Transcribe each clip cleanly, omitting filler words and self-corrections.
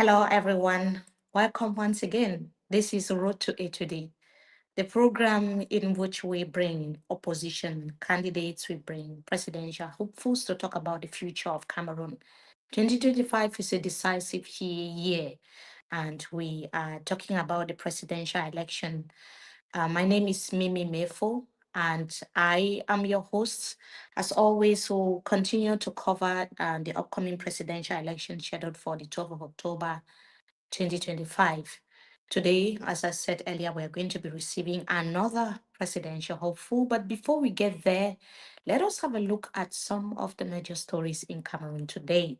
Hello, everyone. Welcome once again. This is Road to Etoudi, the program in which we bring opposition candidates, we bring presidential hopefuls to talk about the future of Cameroon. 2025 is a decisive year, and we are talking about the presidential election. My name is Mimi Mefo, and I am your host. As always, we'll continue to cover the upcoming presidential election scheduled for the 12th of October 2025. Today, as I said earlier, we're going to be receiving another presidential hopeful. But before we get there, let us have a look at some of the major stories in Cameroon today.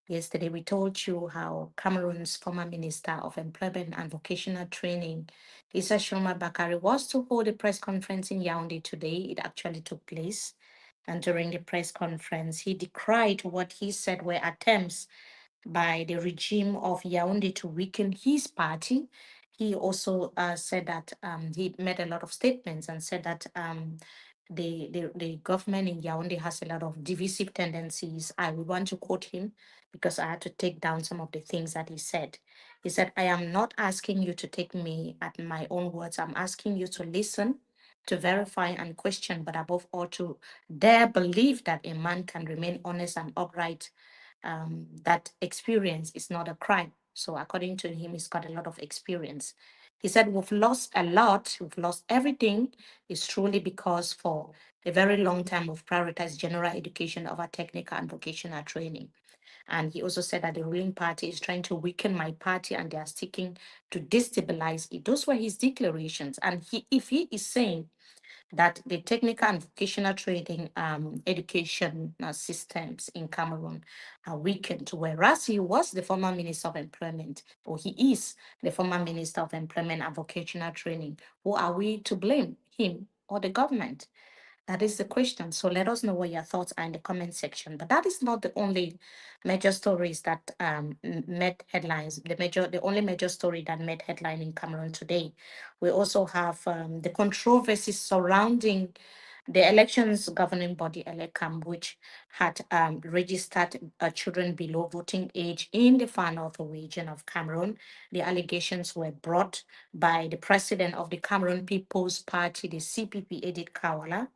Yesterday, we told you how Cameroon's former Minister of Employment and Vocational Training, Issa Shoma Bakari, was to hold a press conference in Yaoundé today. It actually took place. And during the press conference, he decried what he said were attempts by the regime of Yaoundé to weaken his party. He also said that he made a lot of statements and said that the government in Yaoundé has a lot of divisive tendencies. I would want to quote him because I had to take down some of the things that he said. He said, I am not asking you to take me at my own words. I'm asking you to listen, to verify and question, but above all, to dare believe that a man can remain honest and upright, that experience is not a crime. So according to him, he's got a lot of experience. He said, we've lost a lot, we've lost everything. It's truly because for a very long time we've prioritized general education over technical and vocational training. And he also said that the ruling party is trying to weaken my party and they are sticking to destabilize it. Those were his declarations. And if he is saying that the technical and vocational training education systems in Cameroon are weakened, whereas he was the former Minister of Employment, or he is the former Minister of Employment and Vocational Training. Who are we to blame, him or the government? That is the question. So let us know what your thoughts are in the comment section. But that is not the only major stories that made headlines. The only major story that made headline in Cameroon today. We also have the controversies surrounding the elections governing body ELECAM, which had registered children below voting age in the far north region of Cameroon. The allegations were brought by the president of the Cameroon People's Party, the CPP, Edith Kawala.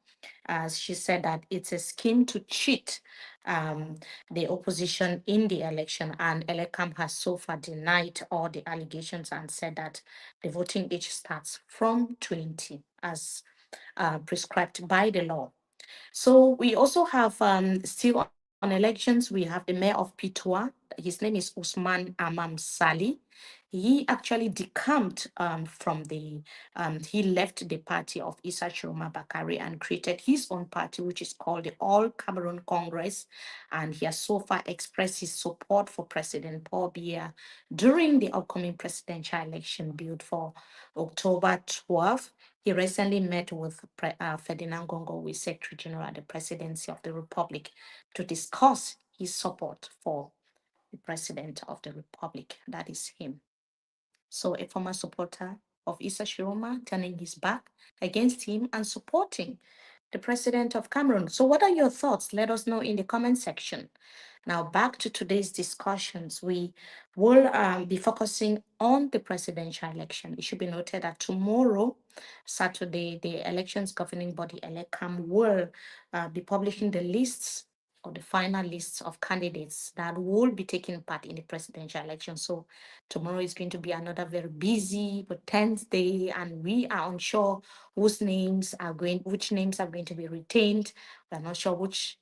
As she said that it's a scheme to cheat um, the opposition in the election, and Elecam has so far denied all the allegations and said that the voting age starts from 20 as prescribed by the law. So we also have still on elections, we have the mayor of Pitua. His name is Usman Amam Sali. He actually decamped he left the party of Issa Shiroma Bakari and created his own party, which is called the All Cameroon Congress. And he has so far expressed his support for President Paul Biya during the upcoming presidential election billed for October 12th. He recently met with Ferdinand Gongo, Secretary General at the Presidency of the Republic, to discuss his support for the President of the Republic. That is him. So, a former supporter of Issa Shiroma turning his back against him and supporting the President of Cameroon. So, what are your thoughts? Let us know in the comment section. Now, back to today's discussions. We will be focusing on the presidential election. It should be noted that tomorrow, Saturday, the elections governing body ELECAM will be publishing the lists or the final lists of candidates that will be taking part in the presidential election. So tomorrow is going to be another very busy but tense day, and we are unsure which names are going to be retained. We're not sure which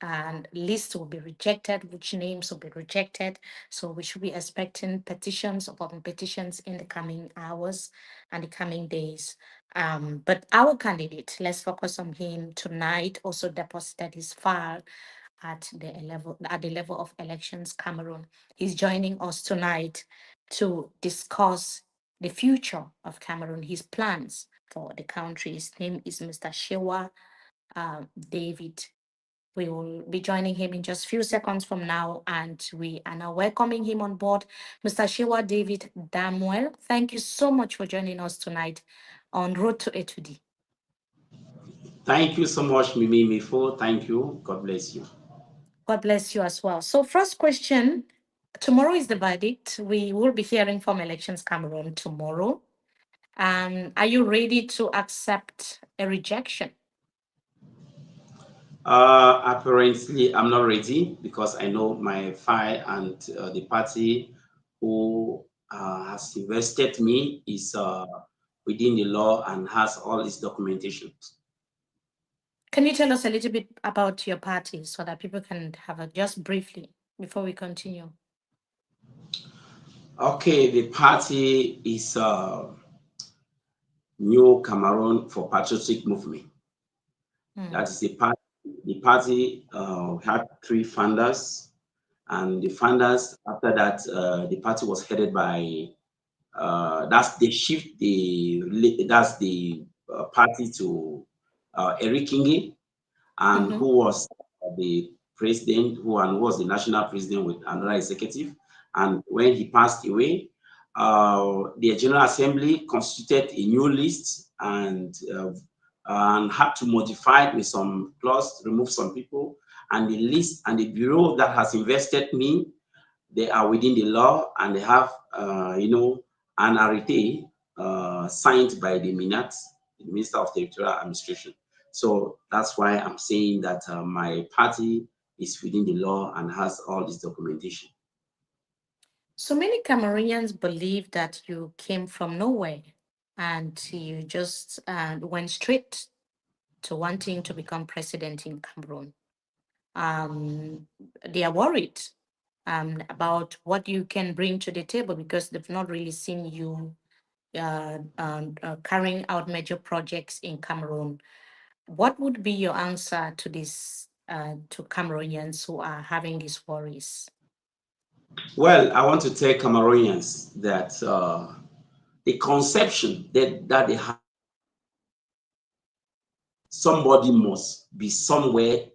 list will be rejected, which names will be rejected. So we should be expecting petitions upon petitions in the coming hours and the coming days. But our candidate, let's focus on him tonight, also deposited his file at the level of Elections Cameroon. He's joining us tonight to discuss the future of Cameroon, his plans for the country. His name is Mr. Shewa David. We will be joining him in just a few seconds from now, and we are now welcoming him on board. Mr. Shewa David Damwell, thank you so much for joining us tonight on Road to Etoudi. Thank you so much, Mimi Mifo. Thank you. God bless you. God bless you as well. So, first question, Tomorrow is the verdict. We will be hearing from Elections Cameroon tomorrow. Are you ready to accept a rejection? Apparently, I'm not ready because I know my file and the party who has invested me is within the law and has all its documentation. Can you tell us a little bit about your party so that people can have a just briefly before we continue? Okay, the party is New Cameroon for Patriotic Movement. Mm. That is the party. The party had three founders, and the founders after that, the party was headed by that's the shift the party to Eric Kingi, and Mm-hmm. who was the president, who and was the national president with another executive. And when he passed away, the General Assembly constituted a new list and had to modify it with some clause, remove some people, and the list and the bureau that has invested me, they are within the law and they have, an arrêté signed by the MINAT, the Minister of Territorial Administration. So that's why I'm saying that my party is within the law and has all this documentation. So many Cameroonians believe that you came from nowhere and you just went straight to wanting to become president in Cameroon. Um, they are worried about what you can bring to the table because they've not really seen you carrying out major projects in Cameroon. What would be your answer to this, to Cameroonians who are having these worries? Well, I want to tell Cameroonians that the conception that they have, somebody must be somewhere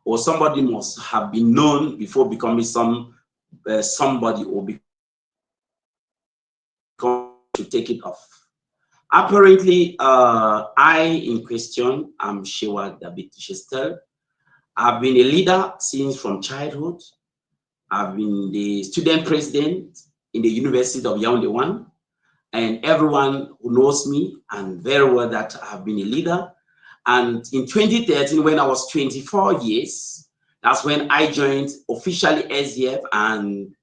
or somebody must have been known before becoming somebody or become to take it off. Apparently, I in question, I'm Shewa David Jestel. I've been a leader since from childhood. I've been the student president in the University of Yaoundé 1, and everyone who knows me and very well that I've been a leader. And in 2013, when I was 24 years, that's when I joined officially SDF, and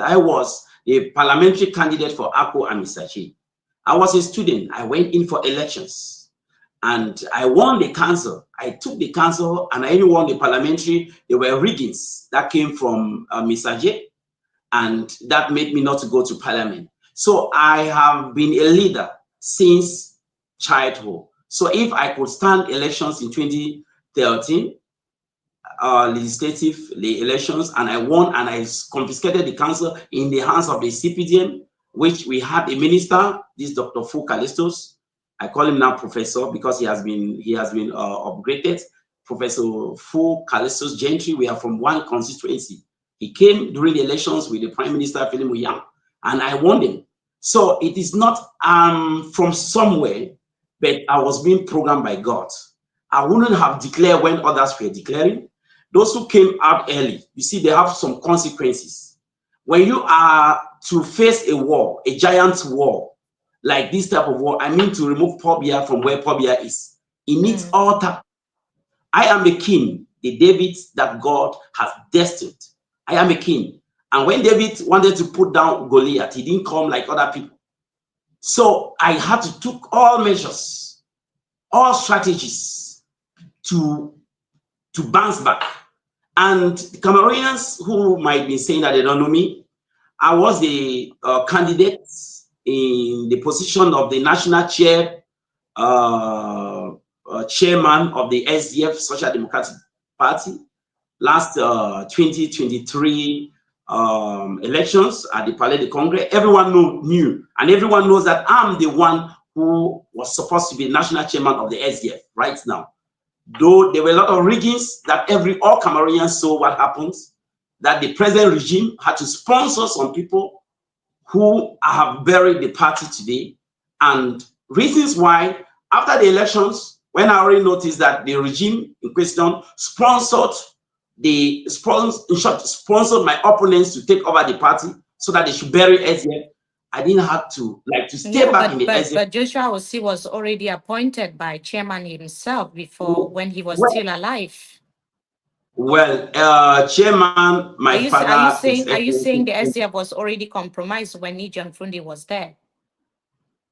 I was a parliamentary candidate for Akko and Misachi. I was a student. I went in for elections and I won the council. I took the council and I even won the parliamentary. There were riggings that came from Misaje, and that made me not to go to parliament. So I have been a leader since childhood. So if I could stand elections in 2013, legislative the elections, and I won and I confiscated the council in the hands of the CPDM, which we had a minister, this Dr. Fu Calistos. I call him now professor because he has been upgraded. Professor Fu Calistos Gentry. We are from one constituency. He came during the elections with the Prime Minister Philip Muyam, and I won him. So it is not from somewhere, but I was being programmed by God. I wouldn't have declared when others were declaring. Those who came out early, you see, they have some consequences. When you are to face a war, a giant war, like this type of war, I mean to remove Pobia from where Pobia is, it needs Mm. altar. I am a king, the David that God has destined. I am a king. And when David wanted to put down Goliath, he didn't come like other people. So I had to take all measures, all strategies to bounce back. And Cameroonians who might be saying that they don't know me, I was the candidate in the position of the national chairman of the SDF Social Democratic Party last 2023 elections at the Palais de Congrès. Everyone knew, and everyone knows that I'm the one who was supposed to be national chairman of the SDF right now. Though there were a lot of riggings that all Cameroonians saw what happens, that the present regime had to sponsor some people who have buried the party today, and reasons why after the elections, when I already noticed that the regime in question sponsored they in short, sponsored my opponents to take over the party so that they should bury SDF. I didn't have to like to stay Yeah, back in the SDF. but Joshua Osi was already appointed by chairman himself before when he was Well, still alive. chairman, my father, His Are you saying Excellency. the SDF was already compromised when Nijan Fundi was there?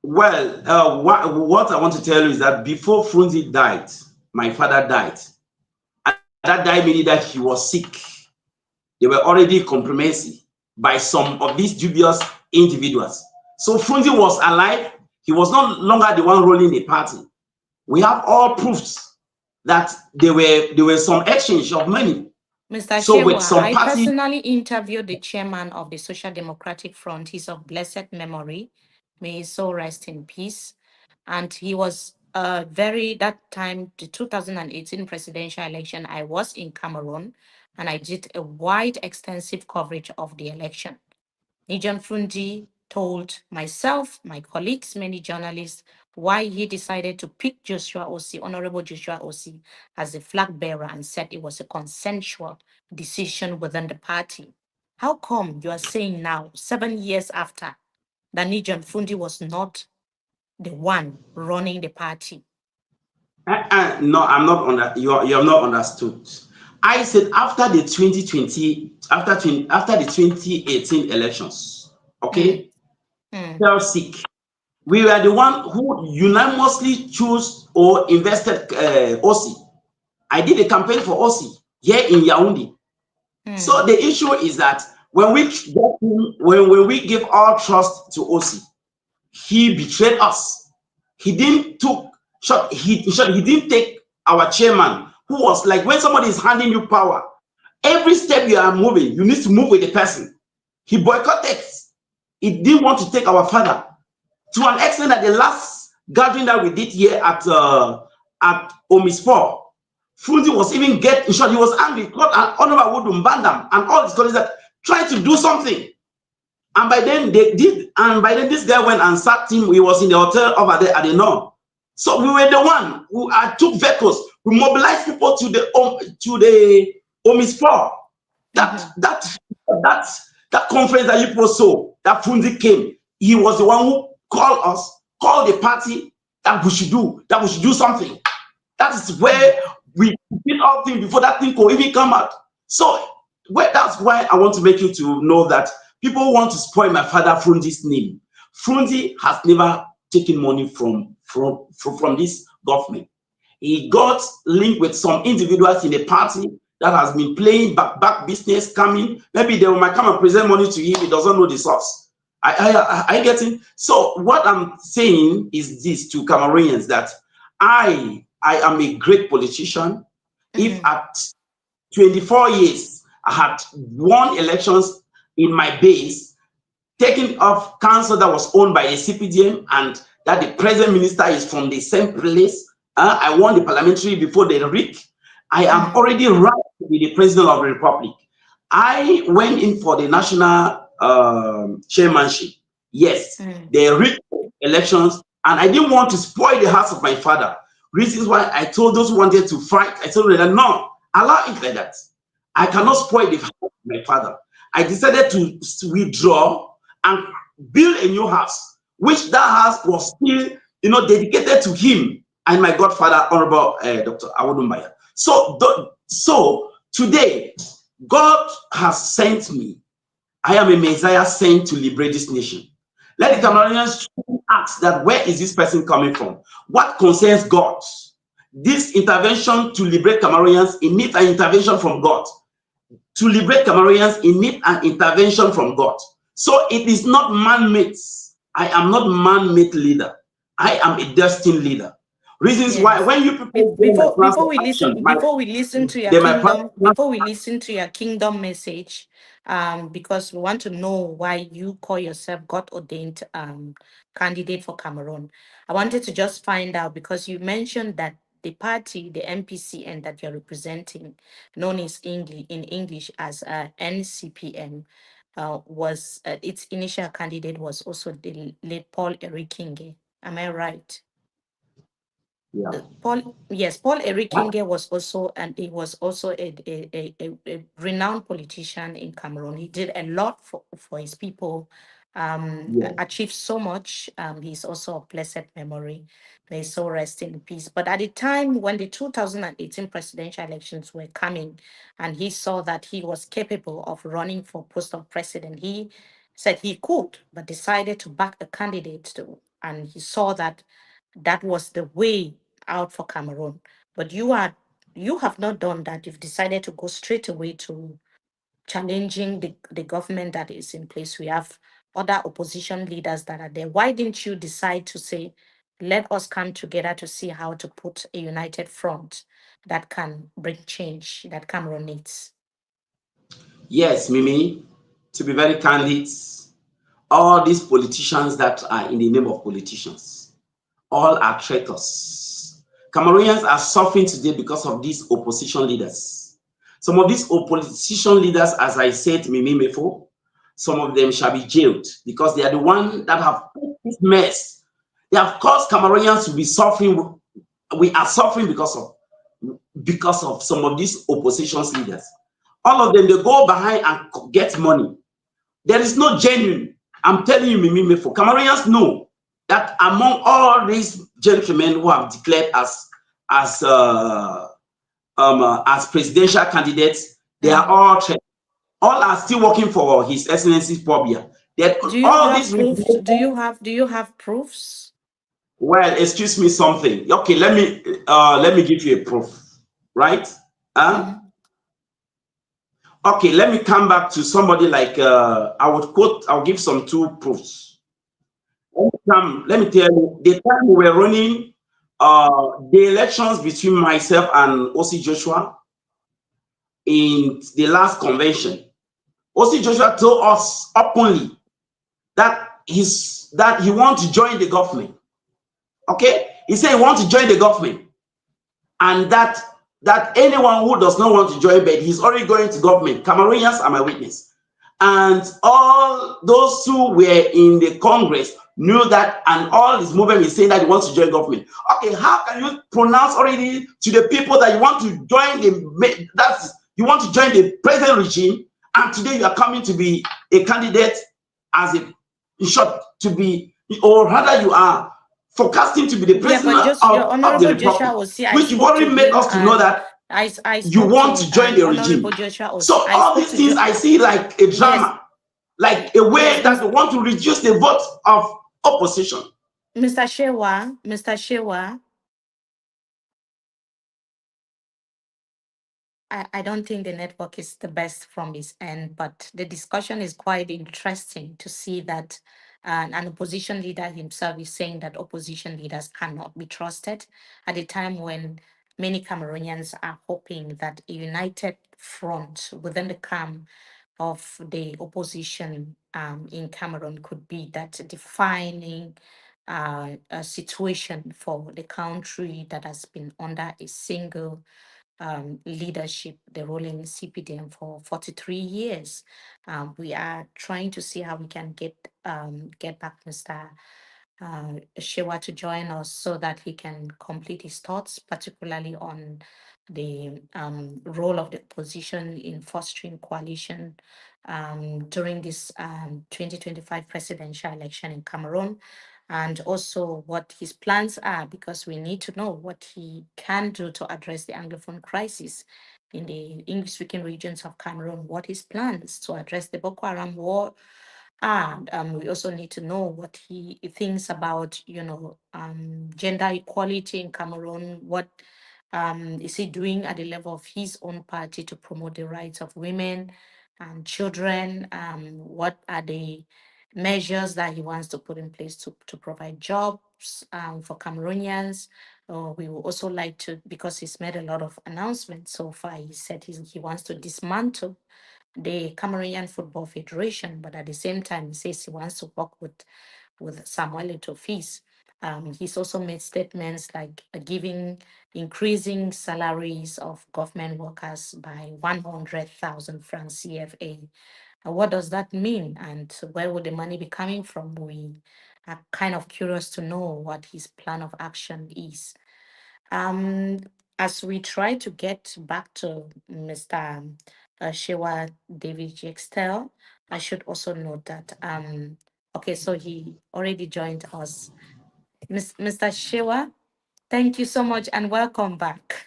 Well, what I want to tell you is that before Frunzi died, my father died. At that time, meaning that he was sick. They were already compromised by some of these dubious individuals. So Frunzi was alive. He was no longer the one ruling the party. We have all proofs that there were some exchange of money. Mr. So with Shewa, some I party, personally interviewed the chairman of the Social Democratic Front. He's of blessed memory. May his soul rest in peace. And he was that time, the 2018 presidential election, I was in Cameroon and I did a wide, extensive coverage of the election. Nijan Fundi told myself, my colleagues, many journalists, why he decided to pick Joshua Osi, Honorable Joshua Osi, as the flag bearer and said it was a consensual decision within the party. How come you are saying now, 7 years after, that Nijan Fundi was not the one running the party? no, I'm not on that. You have not understood. I said after the 2020, after the 2018 elections, Mm, okay, mm, fell sick. We were the one who unanimously chose or invested OC. I did a campaign for OC here in Yaoundé. So mm, the issue is that when we give all trust to OC, he betrayed us. He didn't took short. He didn't take our chairman, who was like when somebody is handing you power, every step you are moving, you need to move with the person. He boycotted. He didn't want to take our father to an extent that the last gathering that we did here at Omispor, Frundi was even in short, he was angry, called Honorable Wudum Bandam and all his colleagues that tried to do something. And by then they did, and by then this guy went and sacked him. He was in the hotel over there at the north. So we were the one who took vehicles. We mobilized people to the Omispor. That mhm, that that that conference that you people saw, that Fundi came. He was the one who called us, called the party that we should do something. That is mm. where we did all things before that thing could even come out. So that's why I want to make you to know that people want to spoil my father Frunzi's name. Frunzi has never taken money from this government. He got linked with some individuals in the party that has been playing back business coming. Maybe they might come and present money to him. He doesn't know the source. I getting. So what I'm saying is this to Cameroonians that I am a great politician. If Mm, at 24 years I had won elections in my base, taking off council that was owned by a CPDM and that the present minister is from the same place. I won the parliamentary before the RIC. I am mm, already right to be the president of the republic. I went in for the national chairmanship. Yes, mm, the RIC elections, and I didn't want to spoil the house of my father. Reasons why I told those who wanted to fight, I told them that no, allow it like that. I cannot mm, spoil the house of my father. I decided to withdraw and build a new house, which that house was still, dedicated to him and my godfather, Honorable Dr. Awodumbaya. So today, God has sent me. I am a Messiah sent to liberate this nation. Let the mm. Cameroonians ask that where is this person coming from? What concerns God? This intervention to liberate Cameroonians, it needs an intervention from God. To liberate Cameroonians, it needs an intervention from God. So it is not man-made. I am not man-made leader. I am a destined leader. Reasons why Yes. when you people go my plans Before of we action, listen, they my plans. before we listen to your kingdom message, because we want to know why you call yourself God ordained candidate for Cameroon. I wanted to just find out because you mentioned that the party, the MPCN that you're representing, known as in English as NCPN, was its initial candidate was also the late Paul Erikinge. Am I right? Yeah. Paul Erikinge was also, and he was also a renowned politician in Cameroon. He did a lot for his people, Yeah. achieved so much. He's also of blessed memory. May his soul rest in peace. But at the time when the 2018 presidential elections were coming, and he saw that he was capable of running for post of president, he said he could, but decided to back the candidate to, and he saw that that was the way out for Cameroon. But you have not done that. You've decided to go straight away to challenging the government that is in place. We have other opposition leaders that are there. Why didn't you decide to say, let us come together to see how to put a united front that can bring change that Cameroon needs? Yes, Mimi, to be very candid, all these politicians that are in the name of politicians, all are traitors. Cameroonians are suffering today because of these opposition leaders. Some of these opposition leaders, as I said, Mimi Mefo, some of them shall be jailed because they are the ones that have put this mess. They have caused Cameroonians to be suffering. We are suffering because of some of these opposition leaders. All of them, they go behind and get money. There is no genuine. I'm telling you, Mimi Mefo, Cameroonians know that among all these gentlemen who have declared as as presidential candidates, they are Mm. all are still working for His Excellency Pobia. That Do you all have these proofs? Do you have proofs? well, excuse me, something. Okay, let me give you a proof, right? Huh? Mhm. Okay, let me come back to somebody like I'll give some two proofs. Let me tell you, the time we were running the elections between myself and OC Joshua in the last convention, OC Joshua told us openly that he wants to join the government. Okay, he said he wants to join the government, and that anyone who does not want to join, but he's already going to government. Cameroonians are my witness, and all those who were in the Congress knew that, and all his movement is saying that he wants to join government. Okay, how can you pronounce already to the people that you want to join you want to join the present regime, and today you are coming to be a candidate as a in short to be, or rather you are forecasting to be the Yeah, but president just your of the Honorable republic, Joshua Osi, I which you've spoke already to made him, us to know and that I you spoke want to to join the regime. Honorable Joshua Osi. So I all spoke these to things I see like a yes, drama, like a yes, way that they want to reduce the vote of opposition. Mr. Shewa, Mr. Shewa. I don't think the network is the best from his end, but the discussion is quite interesting to see that an opposition leader himself is saying that opposition leaders cannot be trusted at a time when many Cameroonians are hoping that a united front within the camp of the opposition in Cameroon could be that defining situation for the country that has been under a single leadership, the ruling CPDM for 43 years. We are trying to see how we can get back Mr. Shewa to join us so that he can complete his thoughts, particularly on the role of the opposition in fostering coalition during this 2025 presidential election in Cameroon, and also what his plans are, because we need to know what he can do to address the anglophone crisis in the English speaking regions of Cameroon, what his plans to address the Boko Haram war. And we also need to know what he thinks about, gender equality in Cameroon. What is he doing at the level of his own party to promote the rights of women and children? What are the measures that he wants to put in place to provide jobs for Cameroonians? We would also like to, because he's made a lot of announcements so far, he said he wants to dismantle the Cameroonian Football Federation, but at the same time, he says he wants to work with Samuel Etoudi. He's also made statements like increasing salaries of government workers by 100,000 francs CFA. What does that mean? And where would the money be coming from? We are kind of curious to know what his plan of action is. Um, as we try to get back to Mr. Shewa David Jestel, I should also note that okay, so he already joined us. Mr. Shewa, thank you so much and welcome back.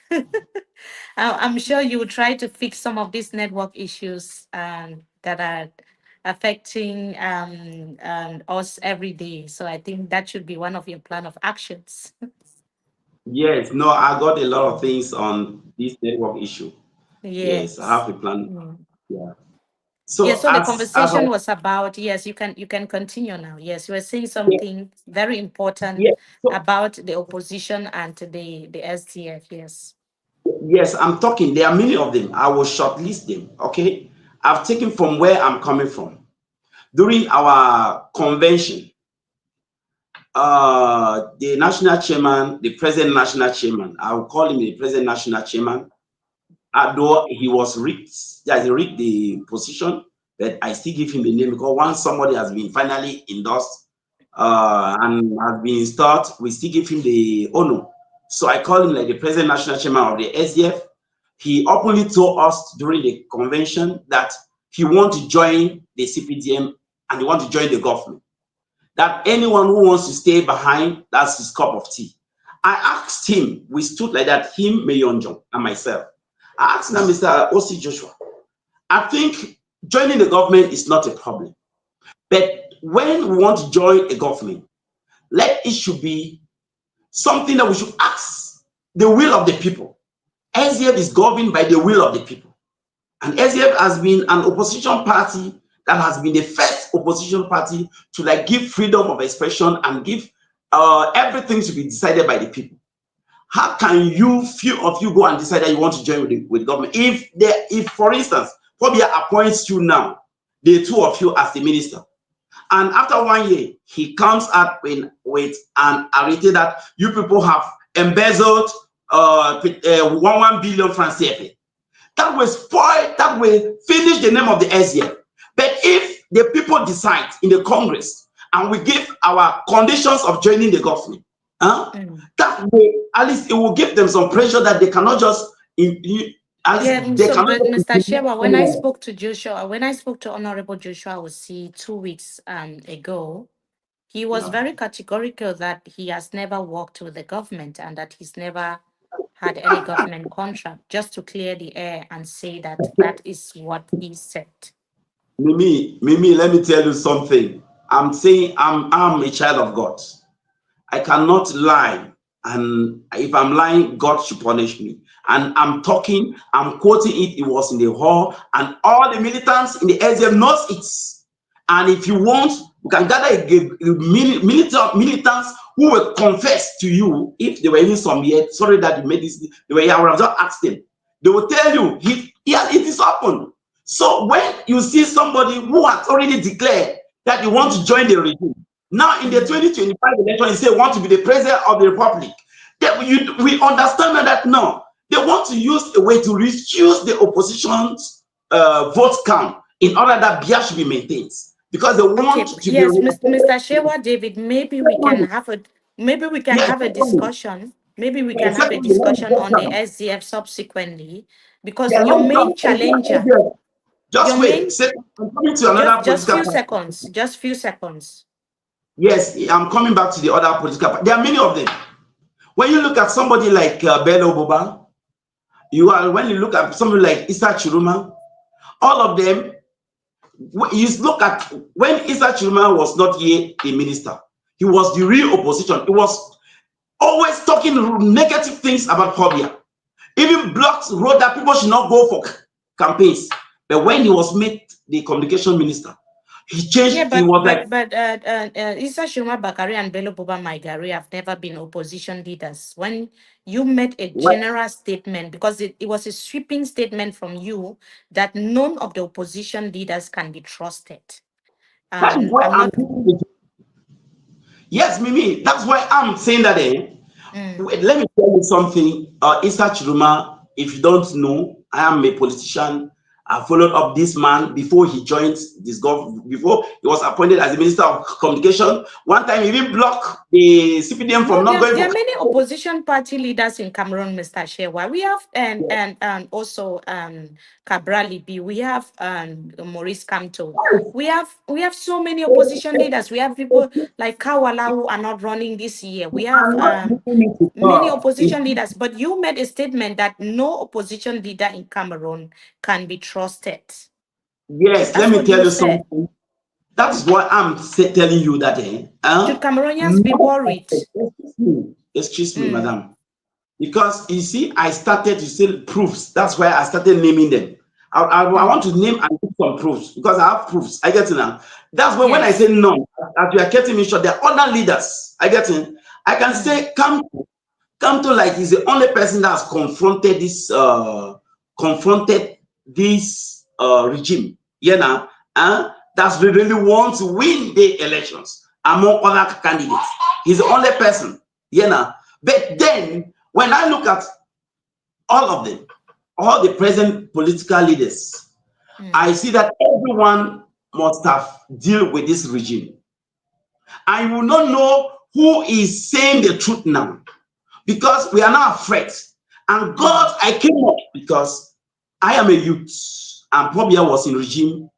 I'm sure you will try to fix some of these network issues that are affecting us every day. So I think that should be one of your plan of actions. Yes, no, I got a lot of things on this network issue. Yes, I Yes. have a plan. Mm. Yeah. Yeah, So so the as I conversation was about, yes, you can continue now. Yes, you were saying yeah, something very important yeah. So about the opposition and the SDF. Yes. yes, I'm talking. There are many of them. I will shortlist them. Okay. I've taken from where I'm coming from. During our convention, the national chairman, the present national chairman, I will call him the present national chairman, although he was rigged, yeah, he rigged the position, but I still give him the name because once somebody has been finally endorsed and has been installed, we still give him the honor. So I call him like the present national chairman of the SDF. He openly told us during the convention that he wants to join the CPDM and he wants to join the government. That anyone who wants to stay behind, that's his cup of tea. I asked him, we stood like that, him, Mayon John, and myself. I asked now Mr. O.C. Joshua, I think joining the government is not a problem. But when we want to join a government, let it should be something that we should ask the will of the people. SDF is governed by the will of the people. And SDF has been an opposition party that has been the first opposition party to like give freedom of expression and give everything to be decided by the people. How can you, few of you, go and decide that you want to join with the government? If for instance, Phobia appoints you now, the two of you as the minister, and after 1 year, he comes up with an arrêté that you people have embezzled 1 billion francs CFA. That will spoil, that will finish the name of the SDF. But if the people decide in the Congress and we give our conditions of joining the government, Mm. that way at least it will give them some pressure that they cannot just at Yeah, least they so cannot but just Mr. implement Shewa, anyone. when I spoke to Honorable Joshua Osi 2 weeks ago, he was Yeah. very categorical that he has never worked with the government and that he's never had any government contract, just to clear the air and say that that is what he said. Mimi, let me tell you something. I'm saying I'm a child of God. I cannot lie. And if I'm lying, God should punish me. And I'm quoting it. It was in the hall, and all the militants in the SDF knows it. And if you want, we can gather militants who will confess to you if they were even some yet. Sorry that you made this. They were here. I would have just asked them. They will tell you it is open. So when you see somebody who has already declared that you want to join the regime, now in the Mm. 2025 election, you say want to be the president of the republic. We understand that no, they want to use a way to reduce the opposition's vote count in order that bias should be maintained because they Okay, want to be yes, Mr. represented. Shewa David, Secondly, maybe we can yes, have a secondly, discussion. Maybe we can yes, have a secondly, let me discussion on just the come. SDF subsequently, because Yeah, your let me main come. challenger, Just your wait. main Second, I'm coming to just another just political few party. seconds, just few seconds. Yes, I'm coming back to the other political party. There are many of them. When you look at somebody like Bello Boba, when you look at somebody like Issa Chiruma, all of them, you look at when Issa Chiruma was not yet a minister, he was the real opposition. He was always talking negative things about Phobia. Even blocked wrote that people should not go for campaigns. But when he was made the communication minister, he Yeah, changed. He was like, Isa Shuma Bakari and Bello Boba Maigari have never been opposition leaders. When you made a well, general statement, because it was a sweeping statement from you that none of the opposition leaders can be trusted. that is why I'm I'm not. giving it. Yes, Mimi. That's why I'm saying that. Mm, Wait, let me tell you something. Issa Chiruma, if you don't know, I am a politician I followed up this man before he joined this before he was appointed as the Minister of Communication. One time he even blocked the CPDM from No, not going there for. are many opposition party leaders in Cameroon, Mr. Shewa. We have and also Cabral B. We have Maurice Kamto. We have so many opposition leaders. We have people like Kawala who are not running this year. We have I'm not doing it many If opposition leaders. But you made a statement that no opposition leader in Cameroon can be trusted. yes, let That's me what tell you you said. something. That's why I'm telling you that. Should Cameroonians be worried? Excuse me, Mm, madam. Because you see, I started to say proofs. That's why I started naming them. I want mm, to name and give some proofs because I have proofs. I get it now. That's why when I say yes. none, as you are getting me short, there are other leaders. I get it. I can Mm, say come to like he's the only person that has confronted this regime. You know, that's really want to win the elections among other candidates. He's the only person. You know, but then when I look at all of them, all the present political leaders, mm. I see that everyone must have deal with this regime. I will not know who is saying the truth now because we are not afraid. And Mm. God, I came up because I am a youth and probably I was in regime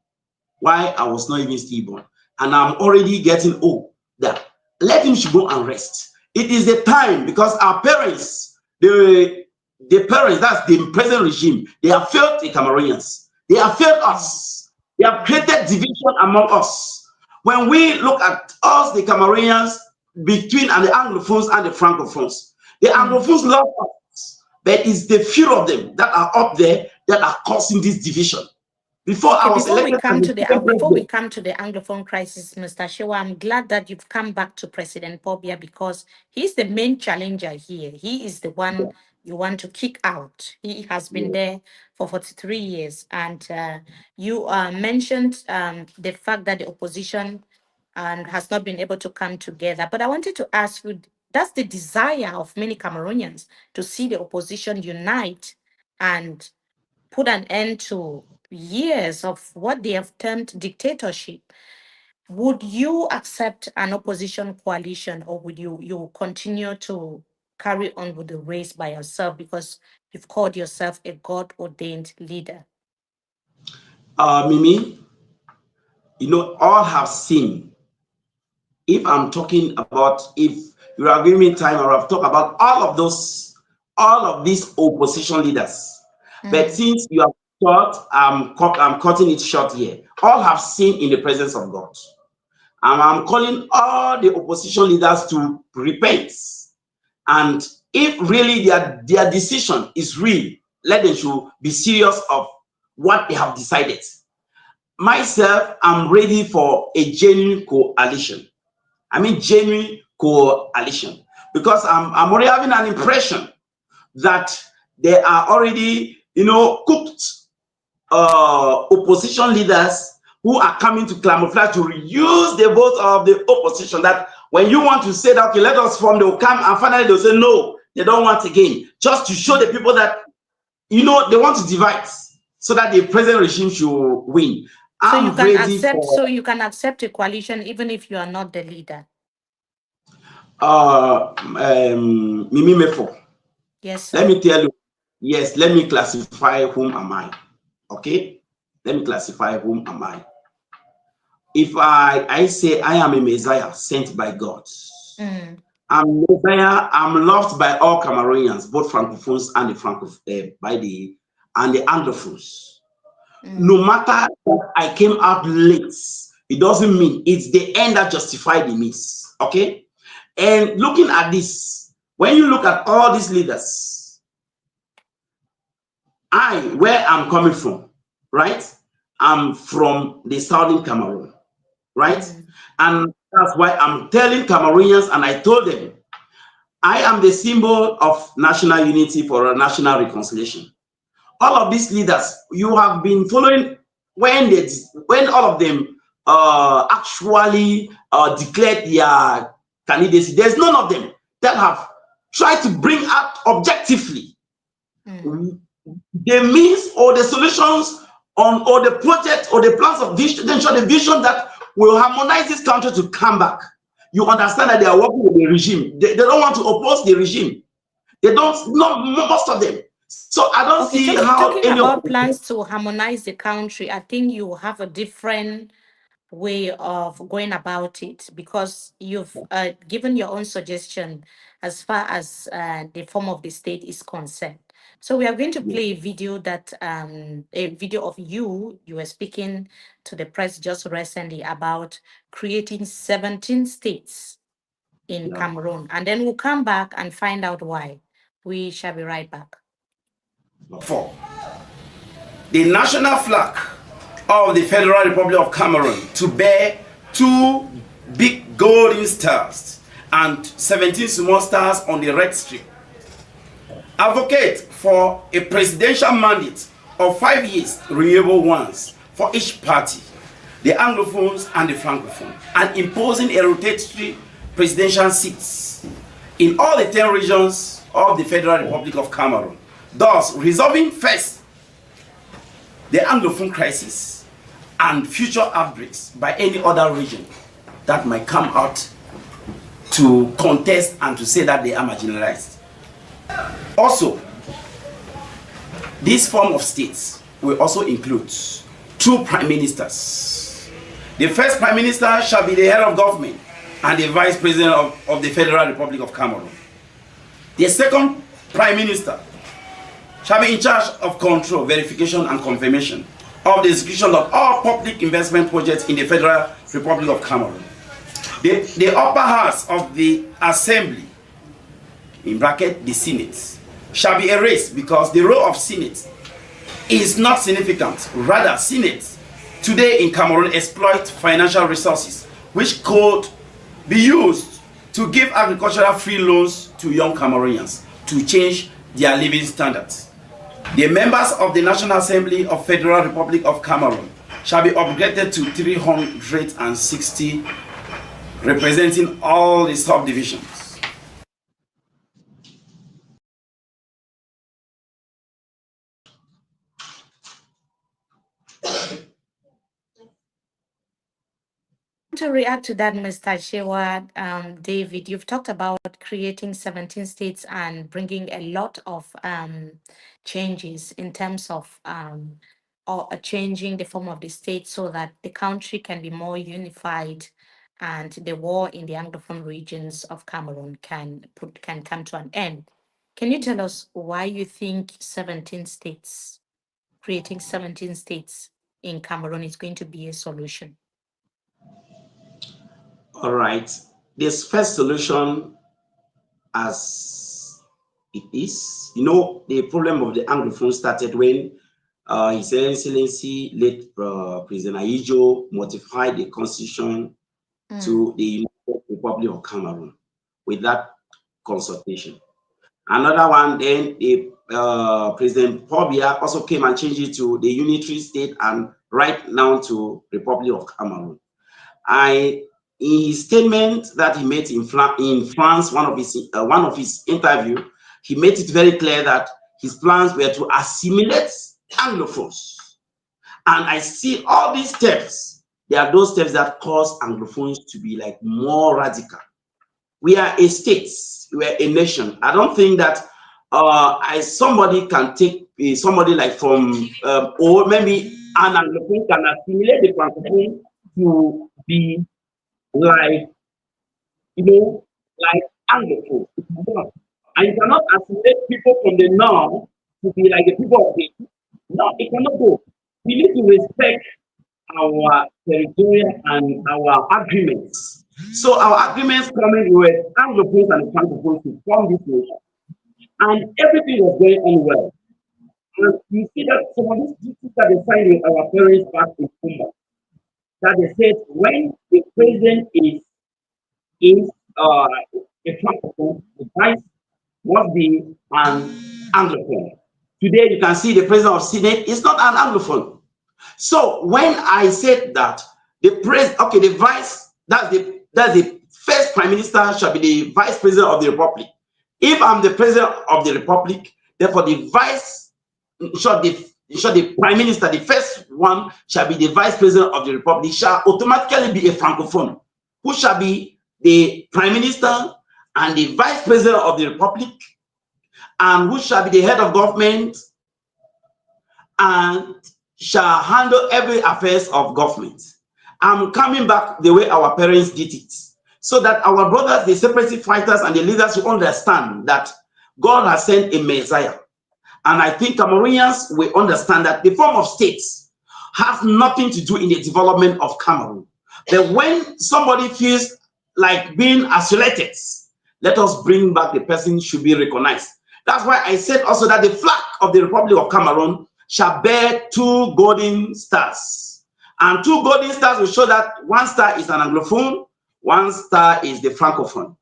while I was not even stillborn. And I'm already getting old. That let him should go and rest. It is the time because our parents, the parents, that's the present regime, they have failed the Cameroonians. They have failed Mm, us. They have mm, created division among us. When we look at us, the Cameroonians, between and the Anglophones and the Francophones, the mm. Anglophones love us, but it's the few of them that are up there that are causing this division. Before Okay, I was elected as the second before we president, come to the Anglophone crisis, Mr. Shewa, I'm glad that you've come back to President Pobia because he's the main challenger here. He is the one you want to kick out. He has been there for 43 years. And you mentioned the fact that the opposition has not been able to come together. But I wanted to ask you, that's the desire of many Cameroonians to see the opposition unite and put an end to years of what they have termed dictatorship. Would you accept an opposition coalition, or would you continue to carry on with the race by yourself because you've called yourself a God ordained leader? Mimi, all have seen. If I'm talking about, if you are giving me time, I will talk about all of these opposition leaders. But Mm, since you have thought, I'm cutting it short here. All have seen in the presence of God. And I'm calling all the opposition leaders to repent. And if really their decision is real, let them should be serious of what they have decided. Myself, I'm ready for a genuine coalition. I mean genuine coalition. Because I'm already having an impression that they are already, cooked opposition leaders who are coming to camouflage to reuse the vote of the opposition. That when you want to say that, okay, let us form, they'll come and finally they'll say no, they don't want again. Just to show the mm. people that, they want to divide so that the present regime should win. I'm ready for So you can accept a coalition even if you are not the leader. Mimi Mefo. Yes, Let sir. me tell you, yes, let me classify whom am I. Okay? Let me classify whom am I. If I say I am a Messiah sent by God, Mm, I'm Messiah, I'm loved by all Cameroonians, both Francophones and the and the Anglophones. mm. No matter that I came out late, it doesn't mean it's the end that justified the means. Okay? And looking at this, when you look at all these leaders, where I'm coming from, right? I'm from the southern Cameroon, right? Mm, And that's why I'm telling Cameroonians, and I told them, I am the symbol of national unity for a national reconciliation. All of these leaders, you have been following when all of them actually declared their candidacy. There's none of them that have tried to bring out objectively mm, the means or the solutions on or the project or the plans of vision, the vision that will harmonize this country to come back. You understand that they are working with the regime. They don't want to oppose the regime. They don't, not most of them. So I don't Okay, see how talking any of about them. plans to harmonize the country, I think you have a different way of going about it because you've given your own suggestion as far as the form of the state is concerned. So we are going to play a video of you were speaking to the press just recently about creating 17 states in Yeah. Cameroon, and then we'll come back and find out why. We shall be right back. For the national flag of the Federal Republic of Cameroon to bear 2 big golden stars and 17 small stars on the red strip. Advocate for a presidential mandate of 5 years, renewable ones, for each party, the anglophones and the francophones, and imposing a rotatory presidential seats in all the 10 regions of the Federal Republic of Cameroon, thus resolving first the anglophone crisis and future outbreaks by any other region that might come out to contest and to say that they are marginalized. Also, this form of states will also include 2 prime ministers. The first prime minister shall be the head of government and the vice president of the Federal Republic of Cameroon. The second prime minister shall be in charge of control, verification, and confirmation of the execution of all public investment projects in the Federal Republic of Cameroon. The upper house of the assembly, in bracket the Senate, shall be erased because the role of Senate is not significant. Rather, Senate today in Cameroon exploit financial resources which could be used to give agricultural free loans to young Cameroonians to change their living standards. The members of the National Assembly of Federal Republic of Cameroon shall be upgraded to 360, representing all the subdivisions. To react to that, Mr. Shewa David, you've talked about creating 17 states and bringing a lot of changes in terms of or changing the form of the state so that the country can be more unified and the war in the Anglophone regions of Cameroon can come to an end. Can you tell us why you think 17 states, creating 17 states in Cameroon is going to be a solution? All right. This first solution, as it is, the problem of the Anglophone started when His Excellency late President Ayijo modified the constitution to the United Republic of Cameroon with that consultation. Another one, then the President Pobia also came and changed it to the unitary state and right now to Republic of Cameroon. In his statement that he made in France, one of his interview, he made it very clear that his plans were to assimilate Anglophones. And I see all these steps. They are those steps that cause Anglophones to be like more radical. We are a state. We are a nation. I don't think that somebody can take somebody like from or maybe an Anglophone can assimilate the Francophone to be like like Anglophone. And you cannot assimilate people from the north to be like the people of the east. No, it cannot go. We need to respect our territorial and our agreements. So our agreements coming with Anglophones and Francophones to form this nation. And everything was going on well. And you see that some of these treaties that they signed with our parents back in Kumba, that they said when the president is a Francophone, the vice must be an Anglophone. Today you can see the president of Senate is not an Anglophone. So when I said that the vice, that's the first prime minister shall be the vice president of the republic. If I'm the president of the republic, therefore the vice should the in short, the prime minister, the first one shall be the vice president of the republic, shall automatically be a francophone, who shall be the prime minister and the vice president of the republic, and who shall be the head of government and shall handle every affairs of government. I'm coming back the way our parents did it, so that our brothers, the separatist fighters and the leaders will understand that God has sent a Messiah. And I think Cameroonians will understand that the form of states has nothing to do in the development of Cameroon. But when somebody feels like being isolated, let us bring back the person should be recognized. That's why I said also that the flag of the Republic of Cameroon shall bear two golden stars. And two golden stars will show that one star is an anglophone, one star is the francophone,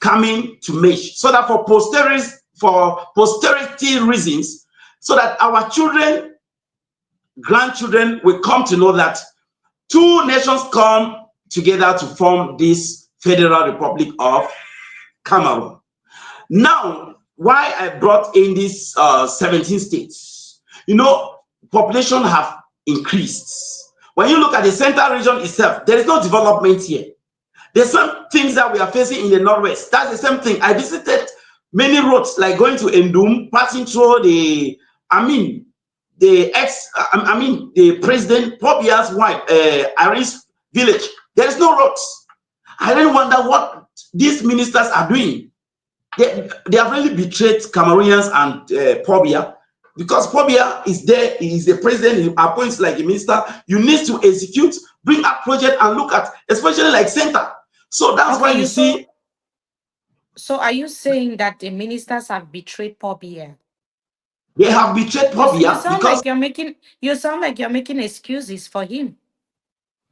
coming to mesh, so that for posterity reasons, so that our children, grandchildren will come to know that two nations come together to form this Federal Republic of Cameroon. Now, why I brought in these 17 states, you know, population have increased. When you look at the central region itself, there is no development here. There's some things that we are facing in the northwest. That's the same thing. I visited many roads, like going to Ndum, passing through the president Pobia's wife, Iris village. There is no roads. I really wonder what these ministers are doing. They have really betrayed Cameroonians and Pobia, because Pobia is there, he is the president, he appoints like a minister. You need to execute, bring up project and look at, especially like center. So that's why you see. So are you saying that the ministers have betrayed Pobia? They have betrayed Pobia because you sound like you're making excuses for him.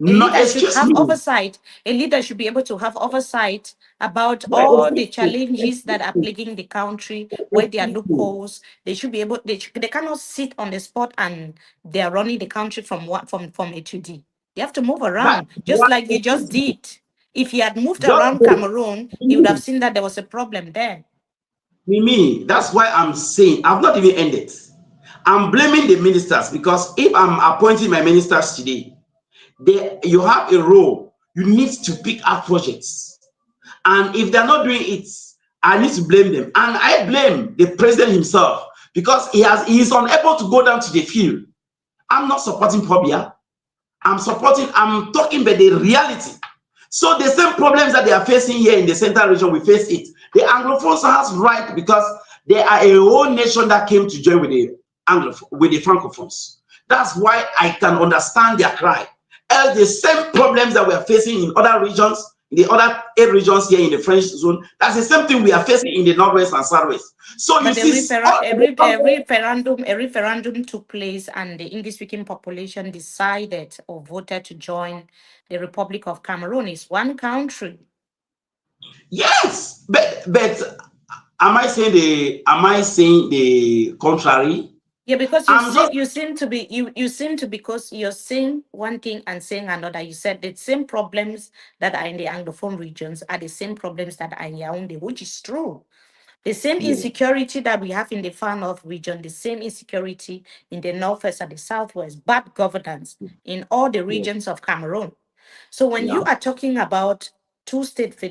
A no, leader should excuse have me. oversight. A leader should be able to have oversight about all the challenges that are plaguing the country, where there are loopholes. They should be able. They cannot sit on the spot and they are running the country from Etoudi. They have to move That around, just what like you just did. If he had moved just around Cameroon, he would have seen that there was a problem there. me. That's why I'm saying I've not even ended. I'm blaming the ministers, because if I'm appointing my ministers today, you have a role. You need to pick up projects, and if they're not doing it, I need to blame them. And I blame the president himself, because he is unable to go down to the field. I'm not supporting Pobia. I'm talking about the reality. So the same problems that they are facing here in the central region, we face it. The Anglophones has right, because they are a whole nation that came to join with the Francophones. That's why I can understand their cry. Else the same problems that we are facing in other regions, in the other 8 regions here in the French zone, that's the same thing we are facing in the northwest and southwest. So you But see, a referendum took place, and the English-speaking population decided or voted to join the Republic of Cameroon. It's one country. yes, but am I saying the contrary? Yeah, because I'm just you seem to be you seem to, because you're saying one thing and saying another. You said the same problems that are in the Anglophone regions are the same problems that are in Yaoundé, which is true. The same yeah, insecurity that we have in the far north region, the same insecurity in the northwest and the southwest, bad governance in all the yeah, regions of Cameroon. So when yeah, you are talking about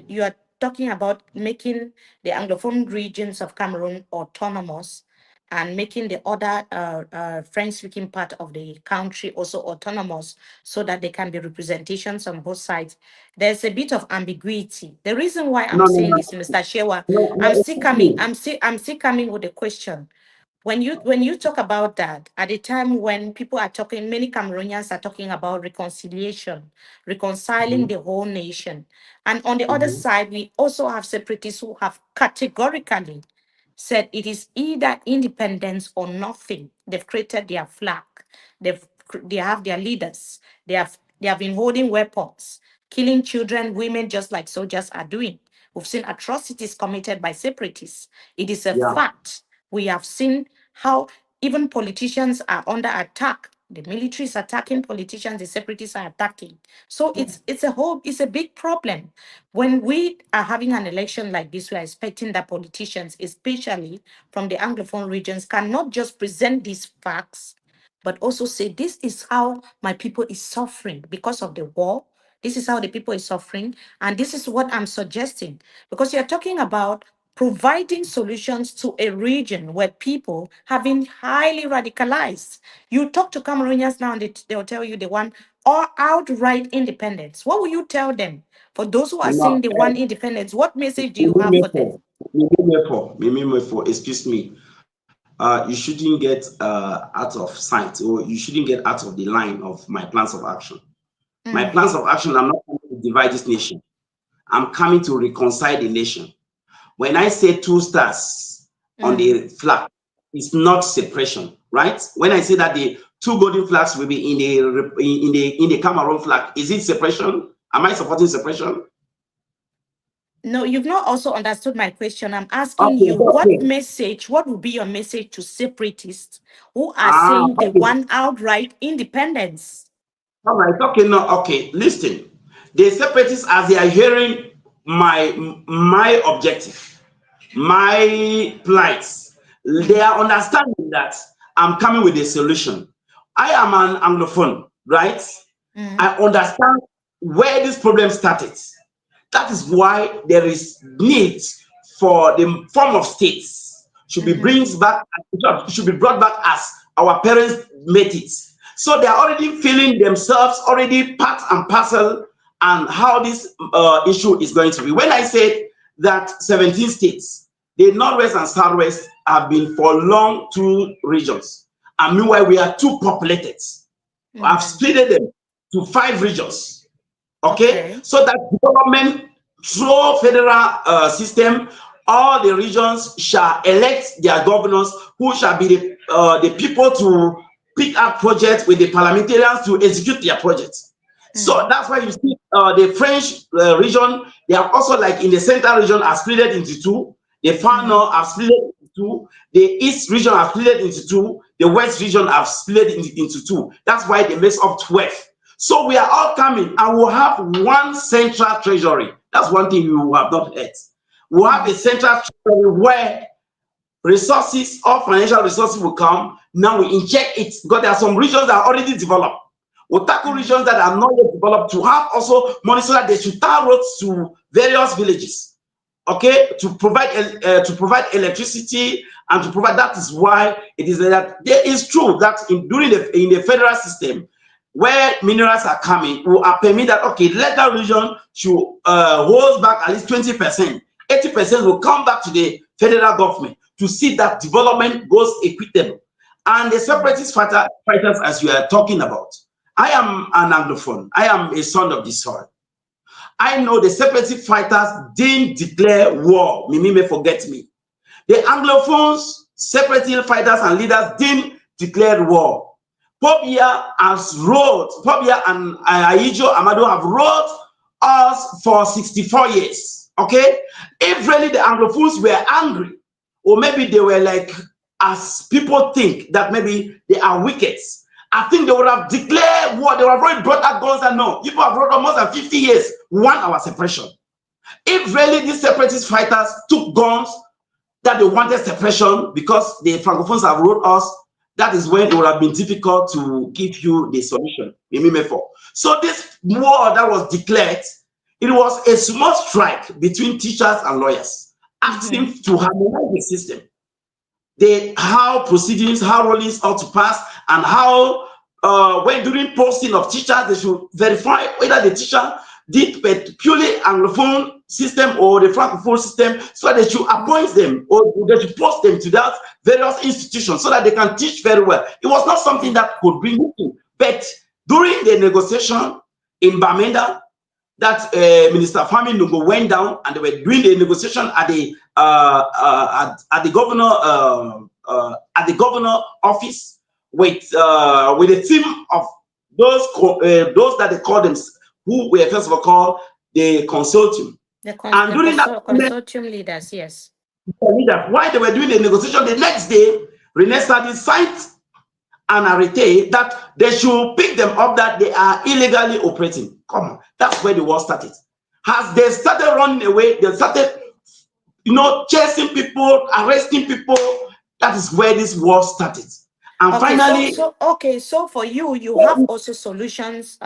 you are talking about making the Anglophone regions of Cameroon autonomous and making the other French-speaking part of the country also autonomous, so that there can be representations on both sides. There's a bit of ambiguity. The reason why I'm no, no, saying no, this, Mr. Shewa, no, I'm no, still excuse coming. me. I'm still coming with a question. When you talk about that, at a time when people are talking, many Cameroonians are talking about reconciliation, reconciling Mhm, the whole nation. And on the other mhm, side, we also have separatists who have categorically said it is either independence or nothing. They've created their flag. They have their leaders. They have been holding weapons, killing children, women, just like soldiers are doing. We've seen atrocities committed by separatists. It is a yeah, fact. We have seen how even politicians are under attack. The military is attacking politicians, the separatists are attacking. So it's a big problem. When we are having an election like this, we are expecting that politicians, especially from the Anglophone regions, cannot just present these facts but also say this is how my people is suffering because of the war. This is how the people is suffering, and this is what I'm suggesting. Because you're talking about providing solutions to a region where people have been highly radicalized. You talk to Cameroonians now, and they'll tell you they want or outright independence. What will you tell them? For those who are No, saying they want independence, what message do you have for them? Mimimefo, excuse me. You shouldn't get out of sight, or you shouldn't get out of the line of my plans of action. My plans of action, I'm not coming to divide this nation. I'm coming to reconcile the nation. When I say 2 stars on the flag, it's not separation, right? When I say that the 2 golden flags will be in the Cameroon flag, is it separation? Am I supporting separation? No, you've not also understood my question. I'm asking Okay, you what okay. message, what would be your message to separatists who are Ah, saying they okay. want outright independence? All right, okay, no, okay. Listen, the separatists, as they are hearing my objective, my plights, they are understanding that I'm coming with a solution. I am an anglophone, right? I understand where this problem started. That is why there is need for the form of states should be brought back as our parents made it. So they are already feeling themselves already part and parcel and how this issue is going to be. When I said that 17 states, the Northwest and Southwest have been for long 2 regions, and meanwhile we are too populated. I've split them to 5 regions. Okay, Okay. so that development through federal system, all the regions shall elect their governors, who shall be the people to pick up projects with the parliamentarians to execute their projects. So that's why you see the French region, they are also like in the central region are split into 2, the far north are split into 2, the east region are split into 2, the west region are split into 2. That's why they make up 12. So we are all coming and we'll have one central treasury. That's one thing you have not heard. We'll have a central treasury where resources or financial resources will come. Now we inject it because there are some regions that are already developed. We'll tackle regions that are not yet developed to have also money so that they should tar roads to various villages. Okay, to provide electricity and to provide. That is why it is that there is true that in the federal system where minerals are coming will permit that okay, let that region should hold back at least 20%. 80% will come back to the federal government to see that development goes equitable. And the separatist fighters, as you are talking about, I am an anglophone. I am a son of the soil. I know the separatist fighters didn't declare war. Mimi may forget me. The anglophones, separatist fighters and leaders didn't declare war. Pobia and Aijo Amado have ruled us for 64 years. Okay? If really the anglophones were angry, or maybe they were like, as people think, that maybe they are wicked, I think they would have declared war. They would have already brought out guns and no. People have brought more than 50 years, want our separation. If really these separatist fighters took guns that they wanted separation because the francophones have wrote us, that is when it would have been difficult to give you the solution. So this war that was declared, it was a small strike between teachers and lawyers, asking to harmonize the system. How proceedings, how rulings ought to pass, and how when during posting of teachers, they should verify whether the teacher did purely anglophone system or the francophone system, so they should appoint them or they should post them to that various institutions so that they can teach very well. It was not something that could bring in. But during the negotiation in Bamenda, that Minister Fami Nungo went down and they were doing the negotiation at the governor office with the team of those that they call them, who were first of all called the consortium. And during that consortium leaders, yes. While they were doing the negotiation, the next day, Rene Sadi signed an arrêté that they should pick them up that they are illegally operating. Come on, that's where the war started. As they started running away, they started, chasing people, arresting people. That is where this war started. And Okay, so finally, so okay, so for you, you have also solutions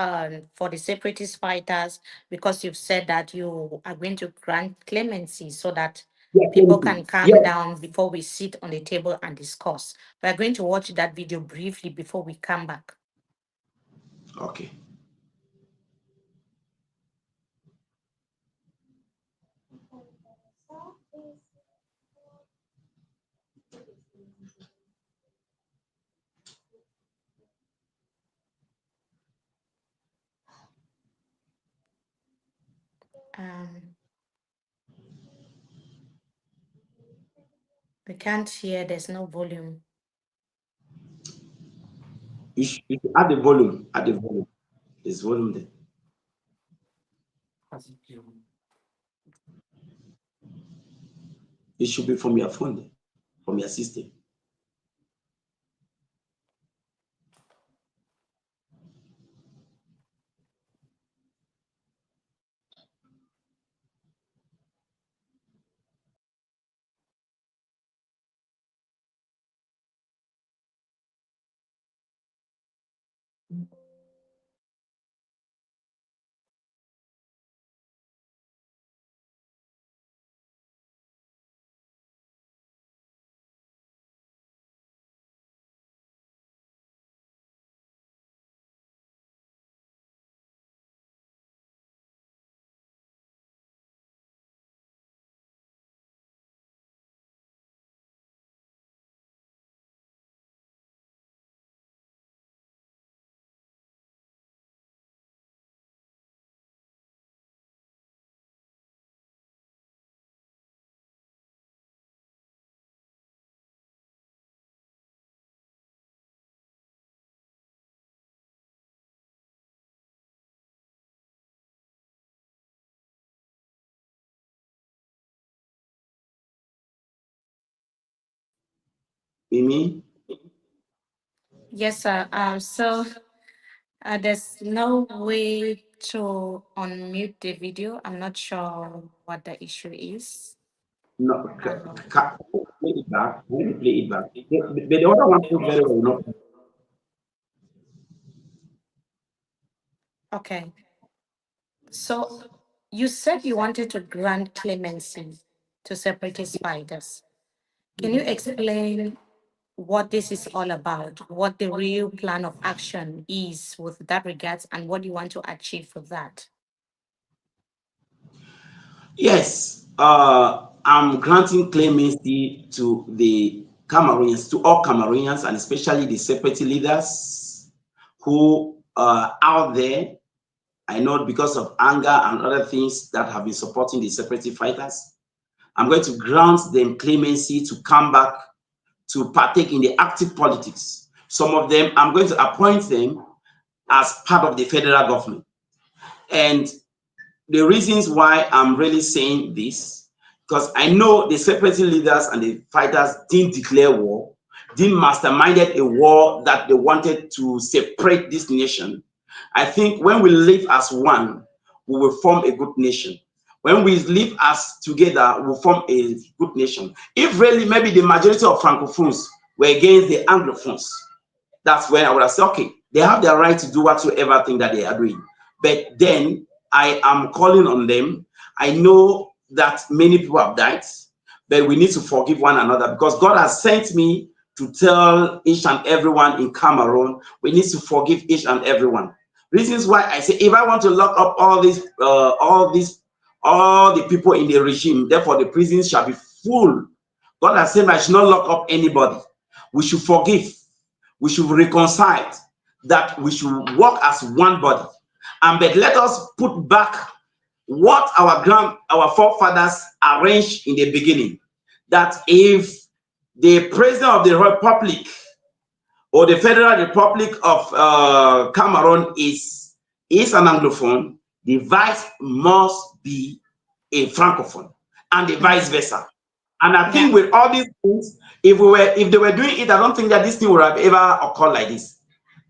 for the separatist fighters, because you've said that you are going to grant clemency so that yes, people can calm yes, down before we sit on the table and discuss. We are going to watch that video briefly before we come back. okay. Um, we can't hear. There's no volume. You should add the volume. Add the volume. There's volume there. It should be from your phone, there, from your system. Mimi? Yes, sir. So there's no way to unmute the video. I'm not sure what the issue is. No, Um, play it back. Let me play it back. The other one plays very well. No? okay. So you said you wanted to grant clemency to separatist fighters. Can you explain what this is all about, what the real plan of action is with that regards, and what you want to achieve for that? Yes, I'm granting clemency to the Cameroonians, to all Cameroonians, and especially the separatist leaders who are out there. I know because of anger and other things that have been supporting the separatist fighters. I'm going to grant them clemency to come back to partake in the active politics. Some of them, I'm going to appoint them as part of the federal government. And the reasons why I'm really saying this, because I know the separatist leaders and the fighters didn't declare war, didn't masterminded a war that they wanted to separate this nation. I think when we live as one, we will form a good nation. When we live as together, we will form a good nation. If really maybe the majority of francophones were against the anglophones, that's when I would have said, okay, they have the right to do whatsoever thing that they are doing. But then I am calling on them. I know that many people have died, but we need to forgive one another, because God has sent me to tell each and everyone in Cameroon, we need to forgive each and everyone. Reasons why I say, if I want to lock up all the people in the regime, therefore the prisons shall be full. God has said I should not lock up anybody. We should forgive. We should reconcile, that we should work as one body. And but let us put back what our forefathers arranged in the beginning. That if the president of the republic or the Federal Republic of Cameroon is an anglophone, the vice must be a francophone, and the vice versa. And I Yeah. think with all these things, if they were doing it, I don't think that this thing would have ever occurred like this.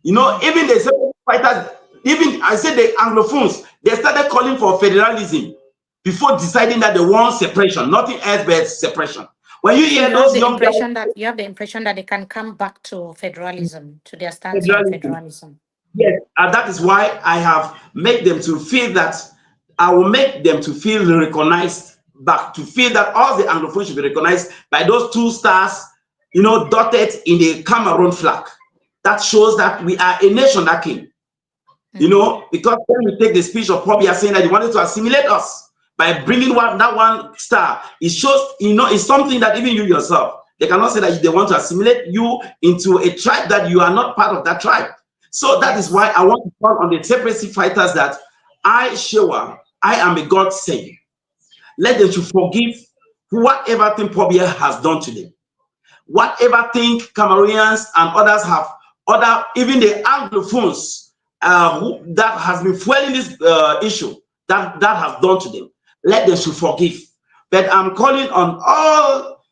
You know, even the separatist fighters, even I said the anglophones, they started calling for federalism before deciding that they want separation, nothing else but separation. When you So hear you have those the young guys, impression that they can come back to federalism, to their stance on federalism, federalism. yes, and that is why I have made them to feel that I will make them to feel recognized back, to feel that all the Anglophone should be recognized by those two stars, dotted in the Cameroon flag. That shows that we are a nation that came. Because when we take the speech of Pobia saying that he wanted to assimilate us by bringing that one star, it shows, it's something that even you yourself, they cannot say that they want to assimilate you into a tribe that you are not part of that tribe. So that is why I want to call on the separatist fighters that Shewa, I am a God sent. Let them to forgive whatever thing Pobia has done to them. Whatever thing Cameroonians and others have, even the Anglophones, that has been fueling this issue, that has done to them, let them should forgive. But I'm calling on all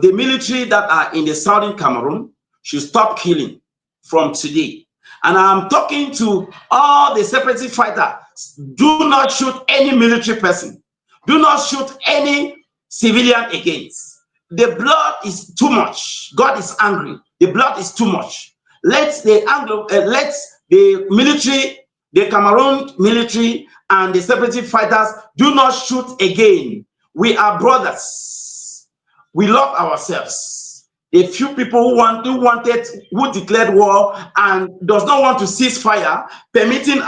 the military that are in the southern Cameroon should stop killing from today. And I'm talking to all the separatist fighters. Do not shoot any military person. Do not shoot any civilian against. The blood is too much. God is angry. The blood is too much. Let the military, the Cameroon military and the separatist fighters do not shoot again. We are brothers. We love ourselves. A few people who declared war and does not want to cease fire, permitting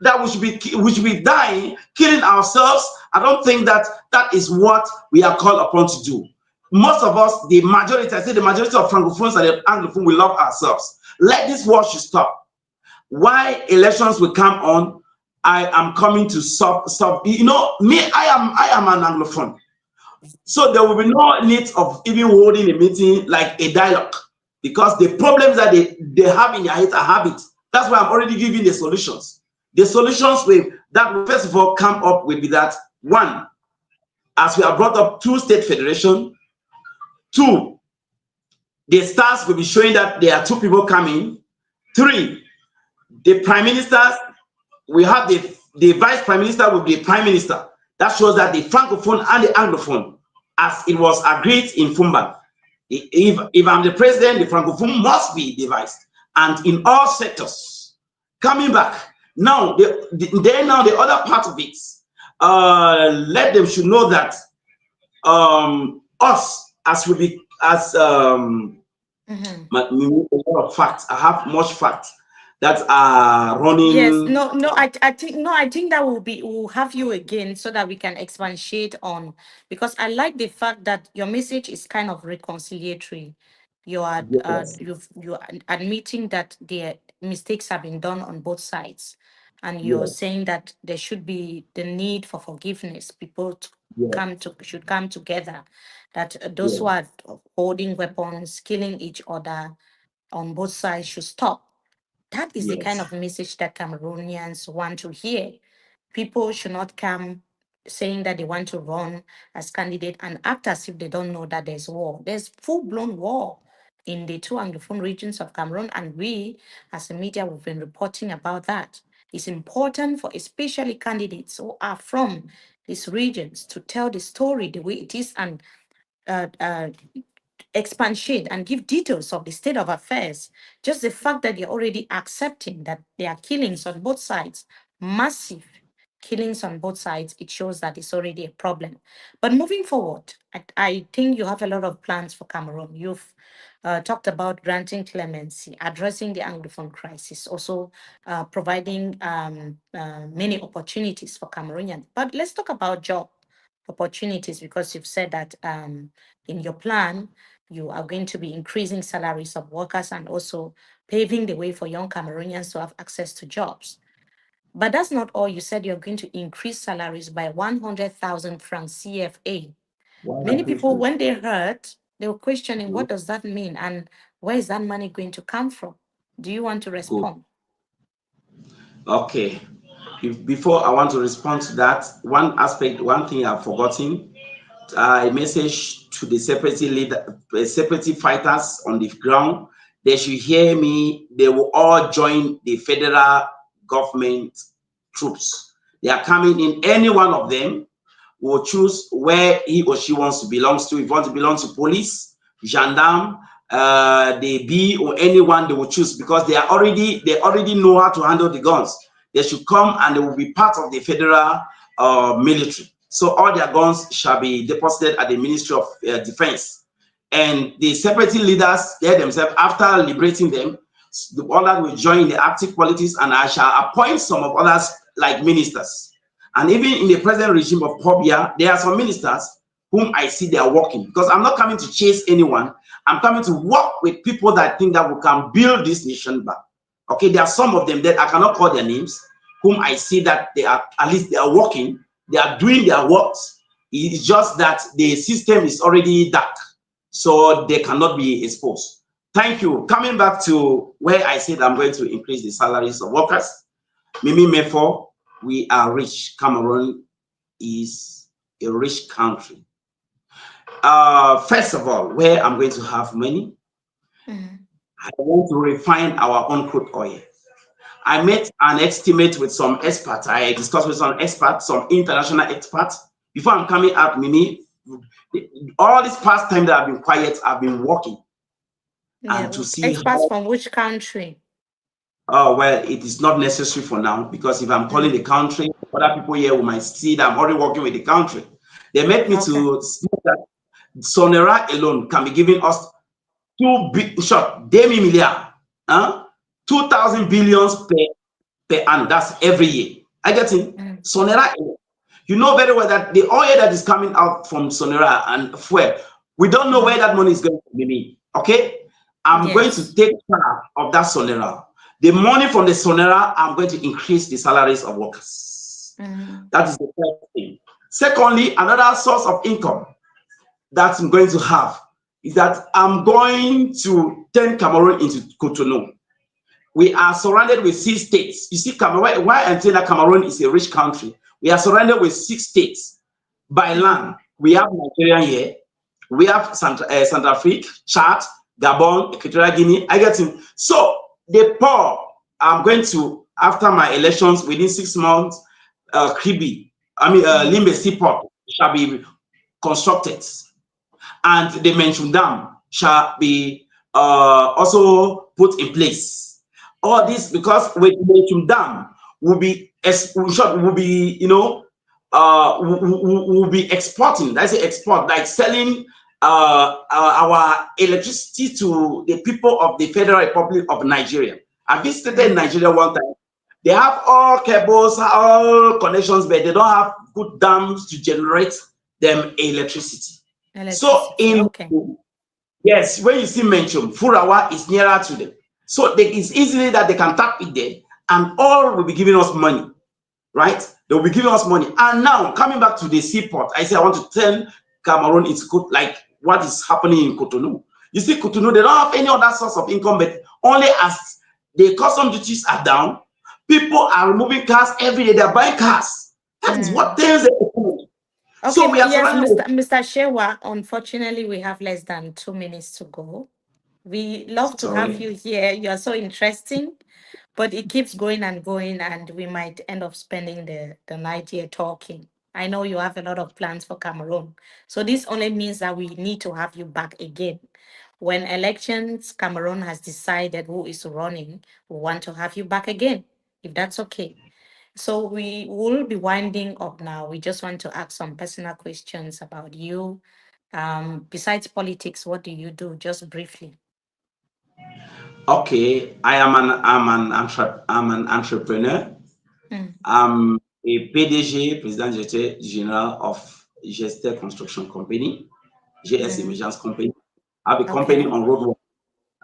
that we should be dying, killing ourselves. I don't think that is what we are called upon to do. Most of us, the majority, I say the majority of Francophones and the Anglophones, we love ourselves. Let this war should stop. Why elections will come on, I am coming to stop. Me, I am an Anglophone. So there will be no need of even holding a meeting like a dialogue, because the problems that they have in their head, I have it. That's why I'm already giving the solutions. The solutions that will first of all come up will be that, one, as we have brought up, two-state federation. Two, the stars will be showing that there are two people coming. Three, the prime ministers, we have the vice prime minister will be the prime minister. That shows that the Francophone and the Anglophone, as it was agreed in Fumba, if I'm the president, the Francophone must be the vice, and in all sectors. Coming back now, the other part of it, let them should know that us, as we be as a lot of facts. I have much facts that are running. Yes, I think that we'll have you again so that we can expatiate on, because I like the fact that your message is kind of reconciliatory. You are Yes. you're admitting that the mistakes have been done on both sides, and you're Yes. saying that there should be the need for forgiveness. People Yes. should come together. That those who Yes. are holding weapons, killing each other on both sides should stop. That is the kind Yes. of message that Cameroonians want to hear. People should not come saying that they want to run as candidate and act as if they don't know that there's war. There's full-blown war in the two Anglophone regions of Cameroon, and we, as a media, we've been reporting about that. It's important for especially candidates who are from these regions to tell the story the way it is, and uh, uh, expatiate and give details of the state of affairs. Just the fact that they're already accepting that there are killings on both sides, massive killings on both sides, it shows that it's already a problem. But moving forward, I think you have a lot of plans for Cameroon. You've talked about granting clemency, addressing the Anglophone crisis, also providing many opportunities for Cameroonians. But let's talk about job opportunities, because you've said that in your plan, you are going to be increasing salaries of workers and also paving the way for young Cameroonians to have access to jobs. But that's not all. You said you're going to increase salaries by 100,000 francs CFA. Many people, when they heard, they were questioning, what does that mean? And where is that money going to come from? Do you want to Good. respond? Okay. Before I want to respond to that, one thing I've forgotten, a message to the separatist fighters on the ground. They should hear me. They will all join the federal government troops. They are coming in, any one of them. will choose where he or she wants to belong to. If you want to belong to police, gendarme, the B or anyone, they will choose because they already know how to handle the guns. They should come and they will be part of the federal military. So all their guns shall be deposited at the Ministry of Defense. And the separatist leaders, they themselves, after liberating them, the others will join the active politics, and I shall appoint some of others like ministers. And even in the present regime of Pobia, there are some ministers whom I see they are working, because I'm not coming to chase anyone. I'm coming to work with people that think that we can build this nation back. Okay, there are some of them that I cannot call their names, whom I see that they are, at least they are working, they are doing their works. It's just that the system is already dark, so they cannot be exposed. Thank you. Coming back to where I said I'm going to increase the salaries of workers, Mimi Mefo, we are rich. Cameroon is a rich country. First of all, where I'm going to have money, I want to refine our own crude oil. I made an estimate with some experts. I discussed with some experts, some international experts. Before I'm coming out, Mimi, all this past time that I've been quiet, I've been working. Yeah, and to see experts how, from which country? oh, well, it is not necessary for now, because if I'm calling the country, other people here might see that I'm already working with the country. They make me to see that Sonera alone can be giving us 2 big short, demi milliard, 2,000 billions per annum. That's every year. I get it. Sonera, you know very well that the oil that is coming out from Sonera and fuel, we don't know where that money is going to be. Okay, I'm going to take care of that Sonera. The money from the Sonera, I'm going to increase the salaries of workers. That is the first thing. Secondly, another source of income that I'm going to have is that I'm going to turn Cameroon into Cotonou. We are surrounded with 6 states. You see, Cameroon, why I'm saying that Cameroon is a rich country, we are surrounded with 6 states by land. We have Nigeria here, we have Centrafrique, Chad, Gabon, Equatorial Guinea. I get him. So the poor, I'm going to, after my elections, within 6 months, Limbe Seaport shall be constructed, and the Menchum Dam shall be also put in place. All this because with Menchum Dam will be will be exporting. That's the export, like selling our electricity to the people of the Federal Republic of Nigeria. I visited Nigeria one time. They have all cables, all connections, but they don't have good dams to generate them electricity. So yes, when you see mention, Furawa is nearer to them. So it's easily that they can tap it there, and all will be giving us money, right? They will be giving us money. And now coming back to the seaport, I say I want to tell Cameroon it's good, like what is happening in Cotonou. You see, Cotonou, they don't have any other source of income, but only as the custom duties are down, people are removing cars every day. They're buying cars. That is what tells them. Okay, So we are Mr. Shewa, unfortunately, we have less than 2 minutes to go. We love to have you here. You are so interesting, but it keeps going and going, and we might end up spending the night here talking. I know you have a lot of plans for Cameroon. So this only means that we need to have you back again. When elections, Cameroon has decided who is running, we want to have you back again, if that's okay. So we will be winding up now. We just want to ask some personal questions about you. Besides politics, what do you do? Just briefly. Okay, I'm an entrepreneur. I'm a PDG, President Director General of Jestel Construction Company, JS Emergence Company. I have a company on road work.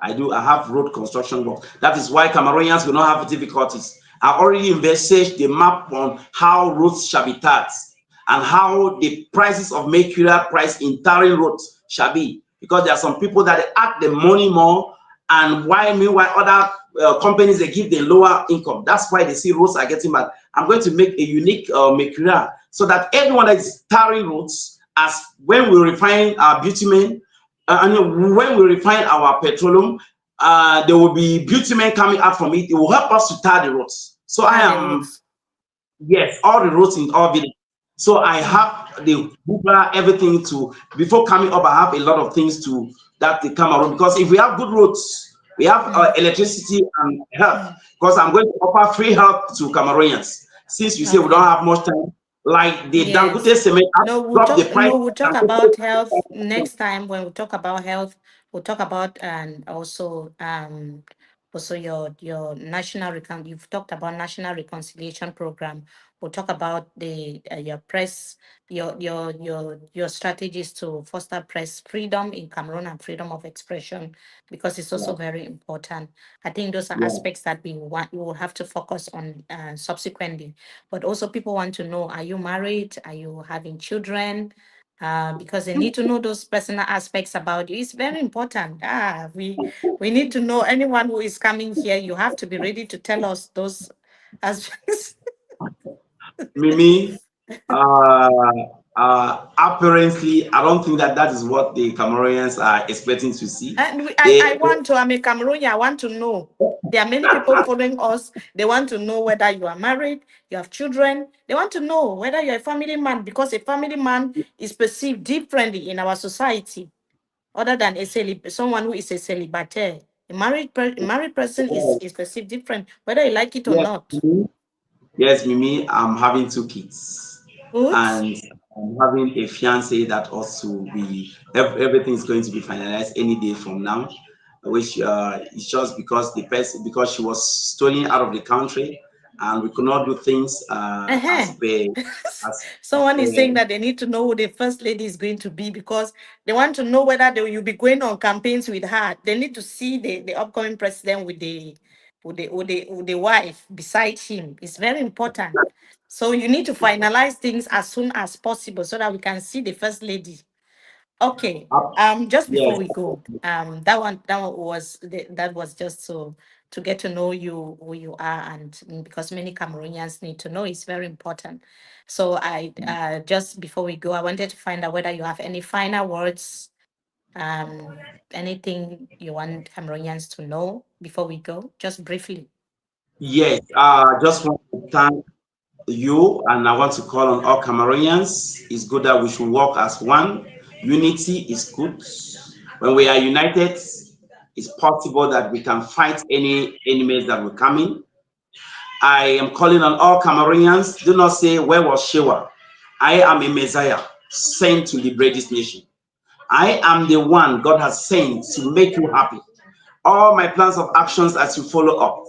I have road construction work. That is why Cameroonians will not have difficulties. I already invested the map on how roads shall be taxed and how the prices of mercurial price in tarring roads shall be. Because there are some people that add the money more, and meanwhile other companies, they give the lower income. That's why they see roads are getting bad. I'm going to make a unique mercurial so that everyone that is tarring roads, as when we refine our bitumen, and when we refine our petroleum, there will be bitumen coming out from it. It will help us to tar the roads. So I am, yes, all the roads in all villages. So I have the Uber, everything to before coming up. I have a lot of things to that the Cameroon, because if we have good roads, we have electricity and health. Because I'm going to offer free health to Cameroonians. Since you say we don't Okay. have much time, like the Dangote Yes. cement, No, we'll drop the talk. price. No, we'll talk about health next time. When we talk about health, we'll talk about and also your national recon. You've talked about national reconciliation program. We'll talk about the your press your strategies to foster press freedom in Cameroon and freedom of expression, because it's also very important. I think those are Yeah. aspects that we will have to focus on subsequently. But also, people want to know: are you married? Are you having children? Because they need to know those personal aspects about you. It's very important. We need to know. Anyone who is coming here, you have to be ready to tell us those aspects. Mimi, uh, apparently, I don't think that that is what the Cameroonians are expecting to see. And They, I want to, I'm a Cameroonian, I want to know. There are many people following us. They want to know whether you are married, you have children. They want to know whether you're a family man, because a family man is perceived differently in our society, other than someone who is a celibataire. A married person is perceived different, whether you like it or yes, not. Mimi, yes, Mimi, I'm having 2 kids, Good. and I'm having a fiance that also be everything is going to be finalized any day from now, which is just because the person, because she was stolen out of the country, and we could not do things as Uh-huh. per as Someone is saying per. that they need to know who the first lady is going to be, because they want to know whether you'll be going on campaigns with her. They need to see the upcoming president with the wife beside him. It's very important. So you need to finalize things as soon as possible so that we can see the first lady. Okay. Just before Yes. we go, that was just so to get to know you, who you are, and because many Cameroonians need to know, it's very important. So I just before we go, I wanted to find out whether you have any final words, anything you want Cameroonians to know before we go, just briefly. Yes, just want to thank you, and I want to call on all Cameroonians. It's good that we should work as one. Unity is good. When we are united, it's possible that we can fight any enemies that will come in. I am calling on all Cameroonians. Do not say, "Where was Shewa?" I am a Messiah sent to liberate this nation. I am the one God has sent to make you happy. All my plans of actions as you follow up.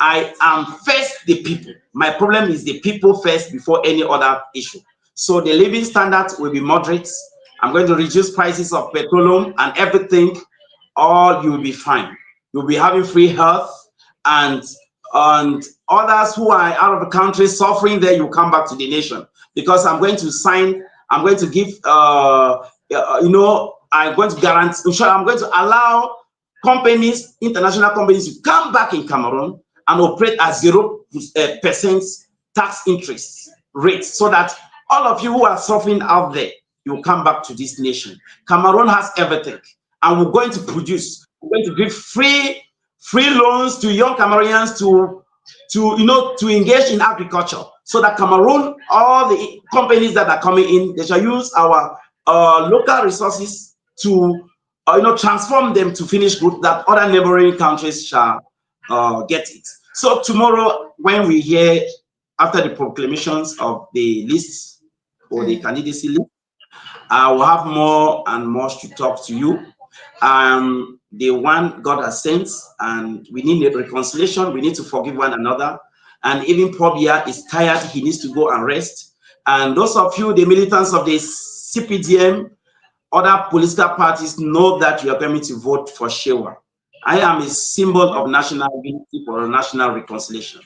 I am first the people. My problem is the people first before any other issue. So the living standards will be moderate. I'm going to reduce prices of petroleum and everything. All you will be fine. You'll be having free health, and and others who are out of the country suffering there, you come back to the nation, because I'm going to sign. I'm going to give. I'm going to guarantee. I'm going to allow companies, international companies, to come back in Cameroon and operate at 0% tax interest rate, so that all of you who are suffering out there, you will come back to this nation. Cameroon has everything, and we're going to produce. We're going to give free loans to young Cameroonians to engage in agriculture, so that Cameroon, all the companies that are coming in, they shall use our local resources to transform them to finished good, that other neighboring countries shall get it. So tomorrow, when we hear after the proclamations of the list or the Mm. candidacy list, I will have more and more to talk to you. The one God has sent, and we need a reconciliation. We need to forgive one another. And even Pobia is tired; he needs to go and rest. And those of you, the militants of the CPDM, other political parties, know that you are going to vote for Shewa. I am a symbol of national unity for national reconciliation.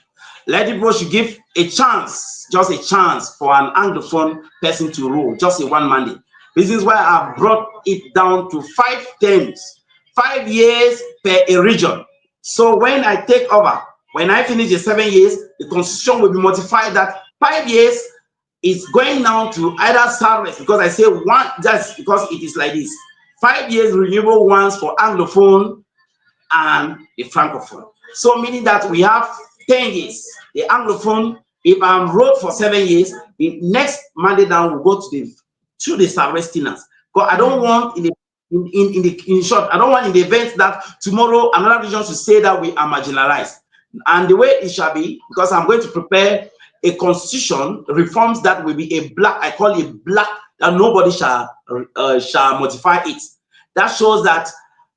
Let people should give a chance, just a chance, for an anglophone person to rule, just a one mandate. This is why I've brought it down to 5 terms, 5 years per a region. So when I take over, when I finish the 7 years, the constitution will be modified that 5 years is going now to either service, because I say one, just because it is like this: 5 years renewable ones for anglophone and the francophone. So meaning that we have 10 years. The anglophone, if I'm wrote for 7 years, the next mandate down will go to the through the arresting us. Because I don't want in short, I don't want in the event that tomorrow another region should say that we are marginalized. And the way it shall be, because I'm going to prepare a constitution reforms that will be a black, I call it black, that nobody shall modify it. That shows that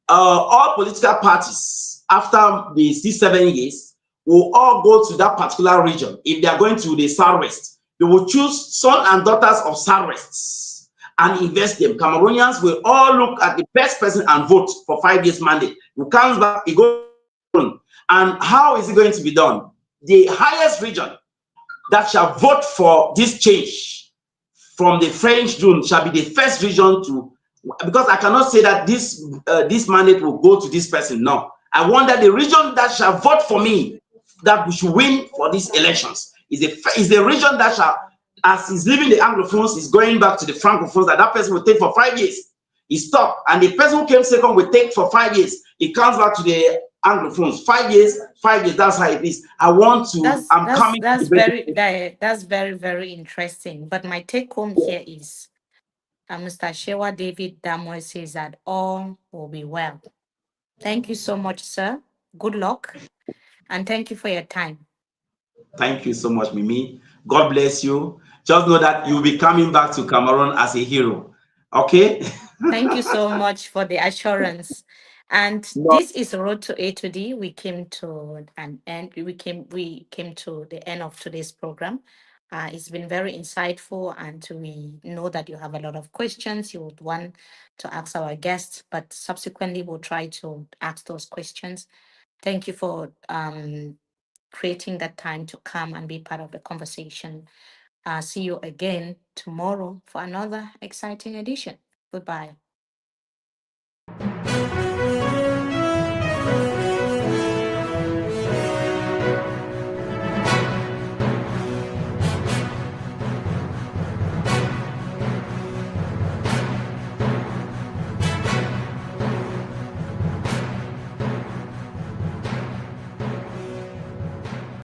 all political parties after the 6-7 years will all go to that particular region. If they are going to the southwest, they will choose son and daughters of southwests and invest them. Cameroonians will all look at the best person and vote for 5 years mandate. Who comes back, he goes. And how is it going to be done? The highest region that shall vote for this change from the French zone shall be the first region to, because I cannot say that this mandate will go to this person. No, I want that the region that shall vote for me, that we should win for these elections, is the region that shall, as he's leaving the anglophones, is going back to the francophones, that person will take for 5 years. He stopped, and the person who came second will take for 5 years. He comes back to the anglophones. 5 years, 5 years. That's how it is. I want to. That's very, very interesting. But my take home here is, Mr. Shewa David Damoy says that all will be well. Thank you so much, sir. Good luck, and thank you for your time. Thank you so much, Mimi. God bless you. Just know that you'll be coming back to Cameroon as a hero. Okay? Thank you so much for the assurance. And No. this is Road to A to D. We came to an end. We came to the end of today's program. It's been very insightful, and we know that you have a lot of questions you would want to ask our guests, but subsequently we'll try to ask those questions. Thank you for creating that time to come and be part of the conversation. See you again tomorrow for another exciting edition. Goodbye.